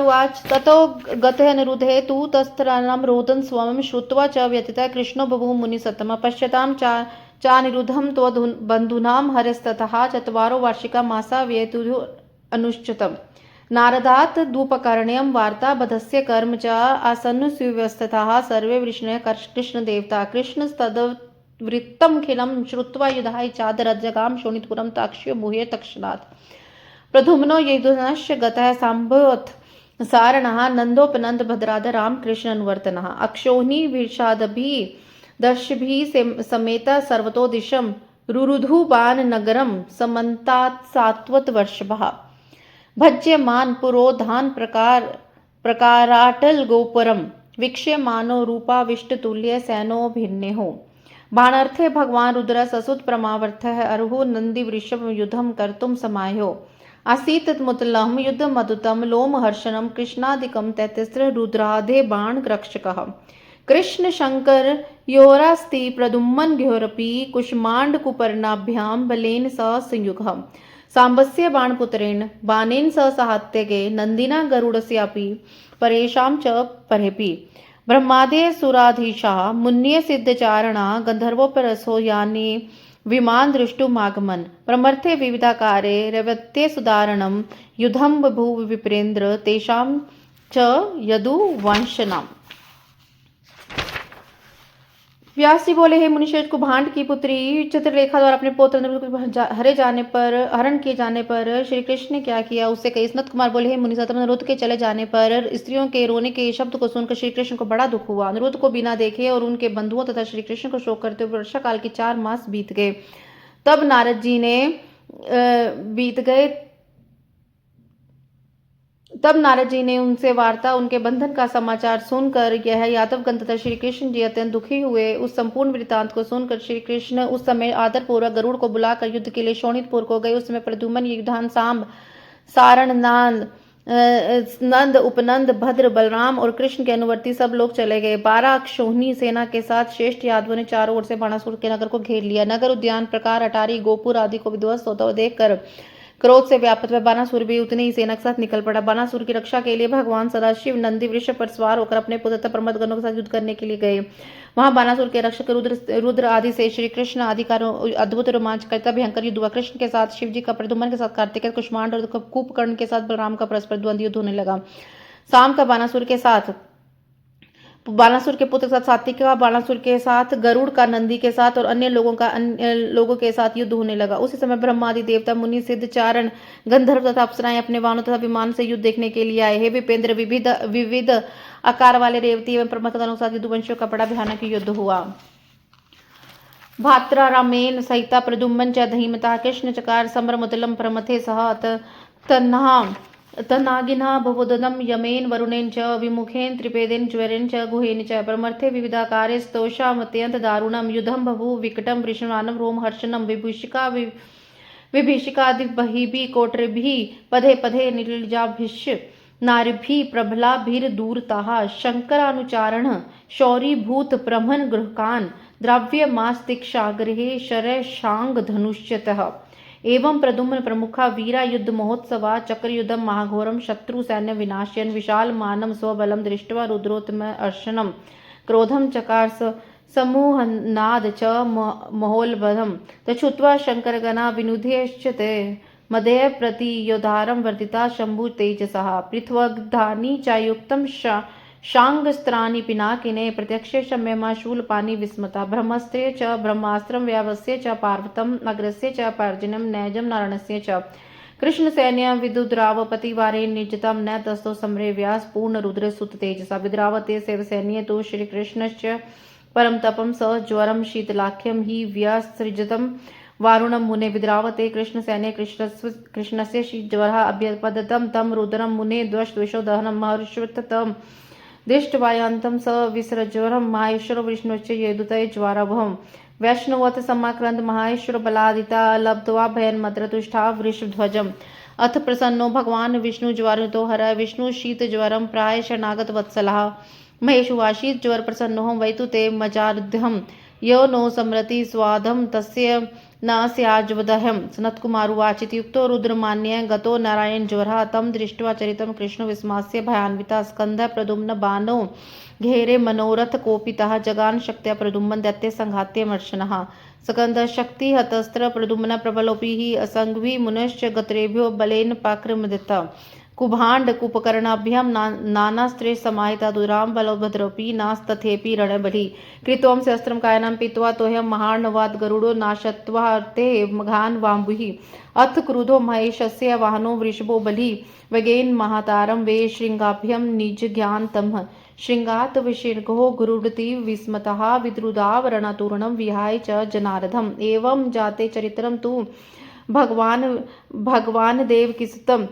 उवाच ततो गतः अनिरुद्धे तु तस्त्राणां रोदन स्वं श्रुत्वा च व्यथितः कृष्णो बभूव मुनिसत्तमः। पश्यतां चानिरुद्धं त्वबन्धूनां हरस्ततः 4 वार्षिका मासा व्येतुः अनुष्ठितम्। नारदात् दूपकर्ण्यं वार्ता बधस्य कर्म च आसन्न सुव्यवस्थिताः सर्वे वृष्णयः कृष्णदेवता। कृष्णस्तद्वृत्तमखिलं श्रुत्वा युधाय चादरजगाम शोणितपुरं ताक्ष्यो मुह्य तत्क्षणात्। प्रद्युम्नो यदुनश्च गतः साम्भवत् सारणः नन्दोपनन्द भद्राध रामकृष्ण अनुवर्तनः। अक्षोहिणी विषादभिः दर्शभिः समेत सर्वतो दिशं रुरुधुबान नगरं समन्तात् सात्वत वर्षभः। भज्यमान पुरोधान प्रकाराटल गोपुरम वीक्ष्यमानो रूपाविष्टतुल्य सैनो भिन्नेहो। बाणार्थे भगवान रुद्र ससुत प्रमावर्थः अरुहो नंदी वृषभ युद्धम कर्तुम समायो। आसीत मुतलम युद्ध मधुतम लोमहर्षणम कृष्णादिकम तैतिस्र रुद्राधे बाण रक्षकः। कृष्ण शंकर योरास्ति प्रदुम्मन घ्योरपि कुष्मांड कुपर्णाभ्याम बलेन स संयुगः। सांबस्य बाणपुत्रेण बाणेन स साहत्यगे नंदिना गरुडस्यापि परेषां च परेपि। ब्रह्मादय सुराधीशाः मुन्य सिद्धचारणा गंधर्वोपरसो याने विमान दृष्टुमागमन्। प्रमर्थे विविधाकारे रवत्ये सुदारणं युद्धं बभूव विप्रेन्द्र तेषां च यदुवंशनाम्। व्यास जी बोले, हे मुनिश्रेष्ठ कुभांड की पुत्री चित्रलेखा द्वारा अपने पौत्र हरण किए जाने पर श्री कृष्ण ने क्या किया उससे कही। सनत कुमार बोले, हे मुनि सतम अनिरुद्ध के चले जाने पर स्त्रियों के रोने के शब्द को सुनकर श्री कृष्ण को बड़ा दुख हुआ। अनिरुद्ध को बिना देखे और उनके बंधुओं तथा श्री कृष्ण को शोक करते हुए वर्षा काल के 4 मास बीत गए। तब नारद जी ने उनसे वार्ता उनके बंधन का समाचार सुनकर यह यादवगण तथा श्री कृष्ण जी अत्यंत दुखी हुए। उस संपूर्ण वृत्तांत को सुनकर श्री कृष्ण उस समय आदर पूर्वक गरुड़ को बुलाकर युद्ध के लिए शोणितपुर को गए। उस समय प्रद्युम्न युधान सांब सारण नंद उपनंद भद्र बलराम और कृष्ण के अनुवर्ती सब लोग चले गए। 12 अक्षोहिणी सेना के साथ श्रेष्ठ यादवों ने चारों ओर से बाणासुर के नगर को घेर लिया। नगर उद्यान प्रकार अटारी गोपुर आदि को विध्वस्त होता हुआ देखकर क्रोध से व्याप्त हुआ बाणासुर भी उतनी ही सेना के साथ निकल पड़ा। बाणासुर की रक्षा के लिए भगवान सदाशिव नंदी वृषभ पर सवार होकर अपने पुत्र प्रमदगणों के साथ युद्ध करने के लिए गए। वहां बाणासुर के रक्षक रुद्र आदि से श्री कृष्ण आदि का अद्भुत रोमांचकता भयंकर युद्ध हुआ। कृष्ण के साथ शिव जी का, प्रद्युम्न के साथ कार्तिकेय, कुष्मांड और कुंभकर्ण के साथ बलराम का परस्पर द्वंद्व युद्ध होने लगा। शाम का बाणासुर के पुत्र के साथ सात्विक का, बाणासुर के साथ गरुड़ का, नंदी के साथ और अन्य लोगों के साथ युद्ध होने लगा। उसी समय ब्रह्मादि देवता मुनि सिद्ध चारण गंधर्व तथा अप्सराएं अपने वाहनों तथा विमान से युद्ध देखने के लिए आए। हे विपेंद्र, विविध आकार वाले रेवती एवं प्रमथगणों के साथ युद्धवंशियों का बड़ा भयानक युद्ध हुआ। भात्रा रामेन सहिता प्रद्युम्न च धीमता कृष्ण चकार समरमुदलम प्रमथे सह तन्हा तन्नागिनः बहुददं यमेन वरुणेन च विमुखेन त्रिपेदेन ज्वरेण च गुहेन च परमर्थे विविधाकारे स्तोषामत्यन्तदारुणं युधं बभूव विकटं वृषणानं रोमहर्षणं विभीषिकादिभिः कोटरभिः पदे पदे निर्लजाभिश्च नारिभिः प्रबलाभिर्दूरताः शङ्करानुचारण शौरीभूत प्रमन गृहकान् द्रव्यमास्तिक्षागृहे शरशाङ्गधनुष्यतः एवं प्रद्युम्न प्रमुखा वीरा युद्ध महोत्सवा चक्रयुद्धं महाघोरं शत्रु सैन्य विनाशयन् विशालमानं स्वबलं दृष्ट्वा रुद्रोत्तम अर्शनं क्रोधं चकार समूहनाद च महोल्बधं तच्छुत्वा शङ्करगणा विनुध्यश्च ते मदय प्रतियोधारं वर्धिता शम्भु तेजसः पृथ्वग्धानि चायुक्तं शाङ्गस्त्राणि पिनाकिने प्रत्यक्षे शम्यमा शूलपाणि विस्मता ब्रह्मस्त्रे च ब्रह्मास्त्रं व्यावस्य च पार्वतम् अग्रस्य च पर्जन्यं नैजं नारायणस्य च कृष्णसैन्यं विदुद्रावपतिवारे निर्जितं न तस्थो समरे व्यास पूर्णरुद्रसुत तेजसा विद्रावते सेवसैन्ये तु श्रीकृष्णश्च परम तपं स ज्वरं शीतलाख्यं हि व्यासृजतं वारुणं मुने विद्रावते कृष्णसैन्ये कृष्णस्य शीतज्वरः अभ्यपततं तं रुद्रं मुने द्वष्ट्विषो दहनं महर्षितं दृष्ट्वायान्तं स विसृज्वरं माहेश्वरो विष्णुश्च येदुतये ज्वारभवम् वैष्णवत समाक्रांत महाश्वर बलादिता लब्ध्वा भयन्मद्रतुष्ठा वृषध्वजम् अथ प्रसन्नो भगवान् विष्णु ज्वरतो हर विष्णु शीत ज्वरं प्राय शरणागत वत्सलः महेशुवाशीत ज्वर प्रसन्नोहं वैतु ते मजारुध्यं यो नो समरति स्वाधं तस्य न स्याज्वदहं सनत्कुमारुवाचितयुक्तो रुद्रमान्य गतो नारायण ज्वरः तं दृष्ट्वा चरितं कृष्ण विस्मास्य भयान्विता स्कन्धः प्रद्युम्न बाणो घेरे मनोरथ कोपितः जगान शक्त्या प्रद्युम्न दैत्य संघात्यमर्शनः स्कन्धः शक्ति हतस्त्र प्रद्युम्न प्रबलोपिः असंघ्वी मुनश्च गत्रेभ्यो बलेन पाक्रमदिता कुभाण्ड कुपकर्णाभ्यां नानास्त्रे समाहिता दुरां बलोभद्रोऽपि नास्तथेऽपि रणबली कृत्वं सहस्रं कायनं पीत्वा तोह्यं महार्णवात् गरुडो नाशत्वार्ते मघान् वाम्बुः अथ क्रुधो महेशस्य वाहनो वृषभो बली वेगेन महातारं वे शृङ्गाभ्यं निजज्ञानतमः शृङ्गात् विशीर्घो गुरुडति विस्मतः विद्रुदावरणतूर्णं विहाय च जनार्दनम् एवं जाते चरित्रं तु भगवान् देवकीसुतम्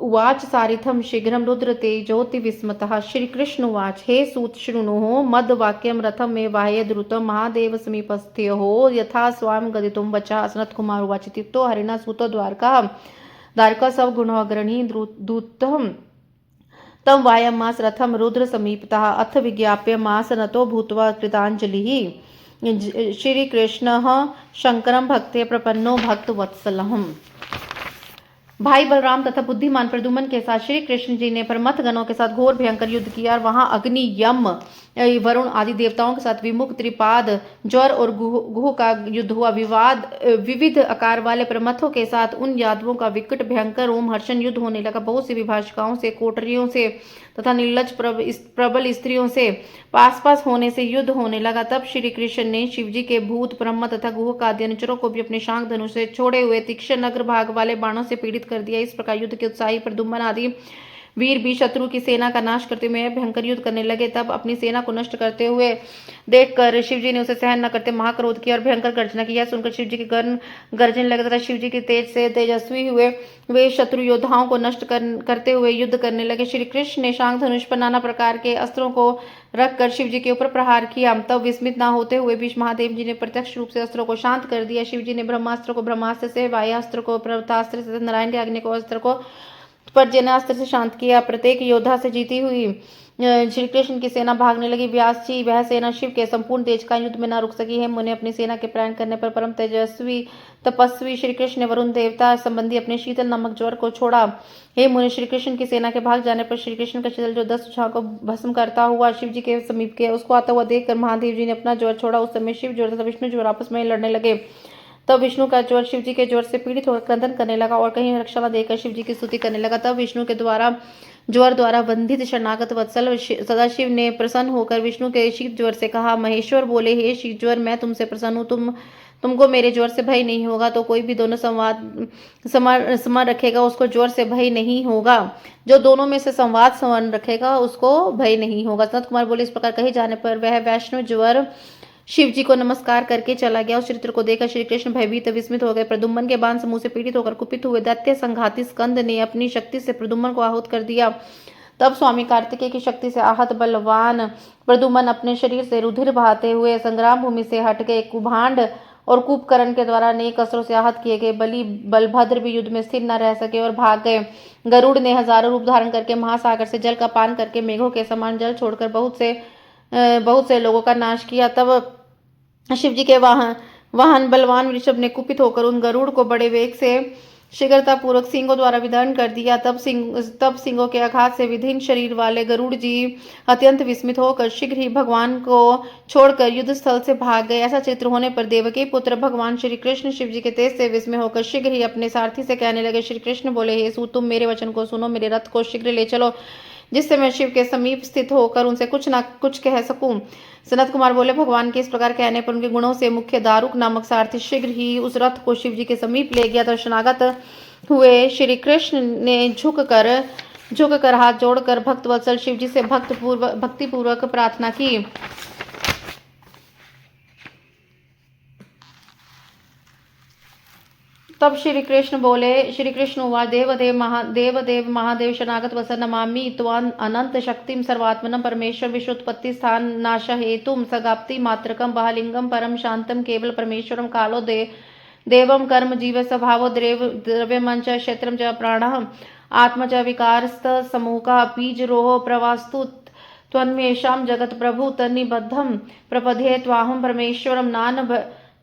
उवाच सारिथं शीघ्रं रुद्रतेजोति विस्मतः श्रीकृष्ण उवाच हे सूत शृणुः मद्वाक्यं रथं मे बाह्य द्रुतं महादेव समीपस्थ्योः यथा स्वां गदितुं वचः सनत्कुमार उवाच इत्युक्तो हरिणा सूतो द्वारका सवगुणोऽग्रणी दूतं तं वायमास रथं रुद्र समीपतः अथ विज्ञाप्य मास नतो भूत्वा कृताञ्जलिः श्रीकृष्णः शङ्करं भक्ते प्रपन्नो भक्तवत्सलः। भाई बलराम तथा बुद्धिमान प्रद्युम्न के साथ श्री कृष्ण जी ने परमथ गणों के साथ घोर भयंकर युद्ध किया और वहां अग्नि यम वरुण आदि देवताओं के साथ विमुख त्रिपाद ज्वर और गुह का युद्ध हुआ। विविध आकार वाले प्रमथों के साथ उन यादवों का विकट भयंकर रोमहर्षण युद्ध होने लगा। बहुत सी विभाषिकाओं से कोटरियों से तथा निर्लज प्रबल स्त्रियों से पास होने से युद्ध होने लगा। तब श्री कृष्ण ने शिवजी के भूत ब्रह्म तथा गुह का आदि अनुचरों को भी अपने शांग धनुष से छोड़े हुए तीक्ष्ण अग्र भाग वाले बाणों से पीड़ित कर दिया। इस प्रकार युद्ध के उत्साही प्रद्युम्न आदि वीर भी शत्रु की सेना का नाश करते हुए भयंकर युद्ध करने लगे। तब अपनी सेना को नष्ट करते हुए देखकर शिवजी ने उसे सहन न करते महाक्रोध किया और भयंकर गर्जना की। यह सुनकर शिवजी के गर्जन लगे तथा शिवजी के तेज से तेजस्वी हुए वे शत्रु योद्धाओं को नष्ट करते हुए युद्ध करने लगे। श्री कृष्ण ने शांग धनुष पर नाना प्रकार के अस्त्रों को रखकर शिवजी के ऊपर प्रहार किया। तब विस्मित न होते हुए भी महादेव जी ने प्रत्यक्ष रूप से अस्त्रों को शांत कर दिया। शिवजी ने ब्रह्मास्त्र को ब्रह्मास्त्र से, वायुअस्त्र को पर्वतास्त्र से, नारायण के अग्नि को अस्त्र को पर्जन्यास्त्र से शांत किया। प्रत्येक योद्धा से जीती हुई श्री कृष्ण की सेना भागने लगी। व्यास जी वह सेना शिव के संपूर्ण तेज का युद्ध में न रुक सकी है। मुने अपनी सेना के प्रयाण करने पर परम तेजस्वी तपस्वी श्री कृष्ण ने वरुण देवता संबंधी अपने शीतल नामक ज्वर को छोड़ा। हे मुने, श्री कृष्ण की सेना के भाग जाने पर श्री कृष्ण का शीतल जो 10 उछालों को भस्म करता हुआ शिव जी के समीप गया, उसको आता हुआ देखकर महादेव जी ने अपना ज्वर छोड़ा। उस समय शिव ज्वर तथा विष्णु ज्वर आपस में लड़ने लगे। तब विष्णु का ज्वर शिव जी के ज्वर से पीड़ित होकर क्रंदन करने लगा और कहीं रक्षा न देकर शिव जी की स्तुति करने लगा। तब विष्णु के ज्वर द्वारा बंधित शरणागत वत्सल सदाशिव ने प्रसन्न होकर विष्णु के शीत ज्वर से कहा। महेश्वर बोले, हे शीत ज्वर, मैं तुमसे प्रसन्न हूँ। तुमको मेरे ज्वर से भय नहीं होगा। तो कोई भी दोनों संवाद रखेगा उसको ज्वर से भय नहीं होगा। जो दोनों में से संवाद रखेगा उसको भय नहीं होगा। सनत कुमार बोले, इस प्रकार कहे जाने पर वह वैष्णव ज्वर शिव जी को नमस्कार करके चला गया। उस चित्र को देखकर श्री कृष्ण भयभीत विस्मित हो गए। प्रद्युम्न के बाण समूह से पीड़ित होकर कुपित हुए दैत्य संघाती स्कंद ने अपनी शक्ति से प्रद्युम्न को आहूत कर दिया। तब स्वामी कार्तिकेय की शक्ति से आहत बलवान प्रद्युम्न अपने शरीर से रुधिर बहाते हुए संग्राम भूमि से हट गए। कुभांड और कुंभकर्ण के द्वारा अनेक अस्त्रों से आहत किए गए बलभद्र भी युद्ध में स्थिर न रह सके और भाग गए। गरुड़ ने हजारों रूप धारण करके महासागर से जल का पान करके मेघों के समान जल छोड़कर बहुत से लोगों का नाश किया। तब शिव जी के वाहन बलवान वृषभ ने कुपित होकर उन गरुड़ को बड़े वेग से शीघ्रता पूर्वक सिंहों द्वारा विदर्ण कर दिया। तब सिंहों के आघात से विभिन्न शरीर वाले गरुड़ जी अत्यंत विस्मित होकर शीघ्र ही भगवान को छोड़कर युद्ध स्थल से भाग गए। ऐसा चित्र होने पर देवकी पुत्र भगवान श्री कृष्ण शिव जी के तेज से विस्मय होकर शीघ्र ही अपने सारथी से कहने लगे। श्री कृष्ण बोले, हे सूत, तुम मेरे वचन को सुनो, मेरे रथ को शीघ्र ले चलो, जिससे मैं शिव के समीप स्थित होकर उनसे कुछ ना कुछ कह सकूं। सनत कुमार बोले, भगवान के इस प्रकार कहने पर उनके गुणों से मुख्य दारुक नामक सारथी शीघ्र ही उस रथ को शिव जी के समीप ले गया। तो शरणागत हुए श्री कृष्ण ने झुककर हाथ जोड़कर भक्तवत्सल शिव जी से भक्तिपूर्वक प्रार्थना की। तब श्री कृष्ण बोले, श्री कृष्ण उवाच, देवदेव महादेव शरणागत वसन नमामि त्वां अनंत शक्तिम सर्वात्मनं परमेश्वर विश्वोत्पत्ति स्थान नाश हेतुम सगाप्ति मात्रकम बहलिंगम परम शांतम केवल परमेश्वरम कालो देवम कर्म जीव स्वभावो द्रव्यमंच क्षेत्रम च प्राणः आत्म च विकारस्त समूका बीज रोह प्रवास्तु त्वन्मेषां जगत प्रभु तन्निबद्धम प्रपदे त्वाहं परमेश्वरम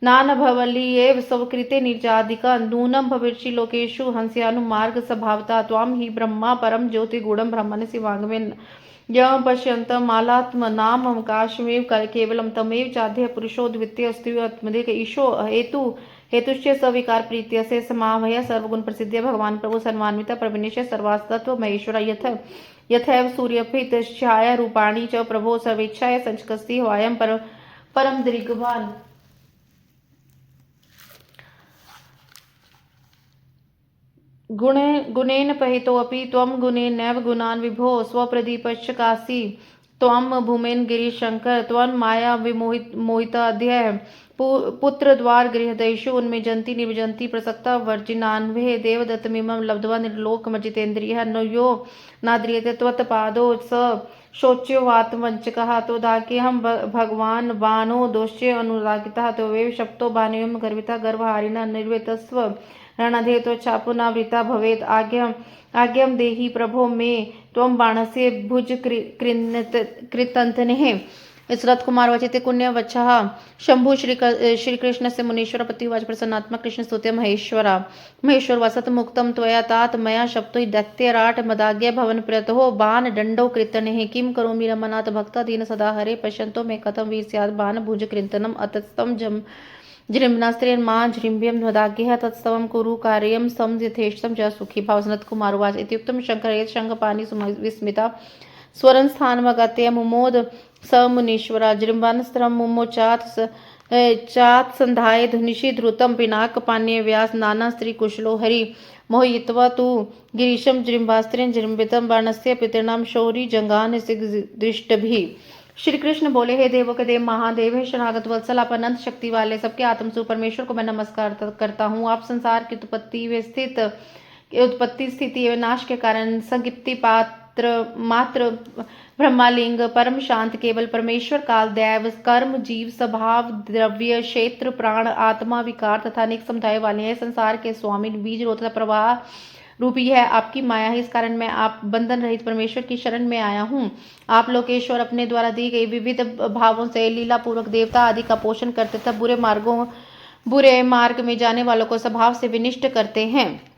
नानभवलीयेव स्वकृते निर्जादिका नूनम भविष्य लोकेषु हंस्यानुमार्ग स्वभावता त्वां हि ब्रह्मा परम ज्योतिगूढ़ं ब्रह्मणि शिवांगमे यं पश्यन्तं मालात्मनामं काशमेव केवलं तमेव चाद्य पुरुषो द्वितीयस्त्वित्मधिक ईशो हेतुश्च सविकार प्रीत्य से समावय सर्वगुण प्रसिद्ध भगवान प्रभु सर्वान्विता प्रविनिश सर्वास्तत्व महेश्वर यथैव सूर्यभित छाया रूपाणी च प्रभो सर्वेच्छाय संचकस्ति हवायं परम दृग्वान्। गुणेन पहितोऽपि त्वं गुणेनैव गुणान् विभो स्वप्रदीपश्च काशी त्वं भूमेन गिरिशंकर त्वं माया विमोहिताध्यः पुत्रद्वार गृहदेषु उन्मिजन्ति निर्विजन्ति प्रसक्ता वर्जिनान्वे देवदत्तमिमं लब्ध्वा निर्लोकमजितेन्द्रियः न यो नाद्रियते त्वत्पादो स शोच्योवात्मवञ्चकः तोदाकेऽहं भगवान् बाणो दोष्ये अनुरागितः त्वमेव शप्तो बाणेयं गर्वितः गर्वहारिणः निर्वेतस्व रणधे तो चापुनावृता भवेत् आज्ञं देहि प्रभो मे त्वं बाणस्य भुज कृतन्तनेः। इस रथ कुमार वचिते कुण्य वचः शंभु श्री कृष्ण से मुनीश्वर पतिवाच प्रसन्नात्मा कृष्ण स्तुत्य महेश्वर वसत मुक्तम त्वया तात मया शब्दो दैत्यराट मदाज्ञ भवन प्रतो बाण दंडो कृतनेः किं करोमि रमनाथ भक्ता दीन सदा हरे पश्यन्तो मे कथं वीर स्यात् बाण भुज कृतनम अतस्तं जृम्भनास्त्रेण मां जृम्भ्यं मदाज्ञः तत्स्तवं कुरु कार्यं सं यथेष्टं च सुखी भाव। सनत कुमार उवाच, इत्युक्तं शंकरेत शंखपाणि विस्मिता स्वरं स्थानमगत्य मुमोद स मुनीश्वरा जृम्भास्त्रं मुमोचात् संधाय धनुषि धृतं पिनाकपाण्य व्यास नाना स्त्री कुशलो हरि मोहयित्वा तु गिरीशं जृम्भास्त्रेण जृम्भितं बाणस्य पितॄणां शौरि जंघान दृष्टभिः। श्री कृष्ण बोले, हे देवों के देव महादेव, हे शरणागत वत्सल, आप अनंत शक्ति वाले सबके आत्मस्वरूप परमेश्वर को मैं नमस्कार करता हूँ। आप संसार की उत्पत्ति स्थिति एवं नाश के कारण संगिप्ति मात्र ब्रह्मालिंग परम शांत केवल परमेश्वर काल दैव कर्म जीव स्वभाव द्रव्य क्षेत्र प्राण आत्मा विकार तथा अनेक समुदाय वाले हैं। संसार के स्वामी बीज रोध प्रवाह रूपी है आपकी माया है। इस कारण मैं आप बंधन रहित परमेश्वर की शरण में आया हूँ। आप लोकेश्वर अपने द्वारा दी गई विविध भावों से लीला पूर्वक देवता आदि का पोषण करते तथा बुरे मार्ग में जाने वालों को स्वभाव से विनिष्ट करते हैं।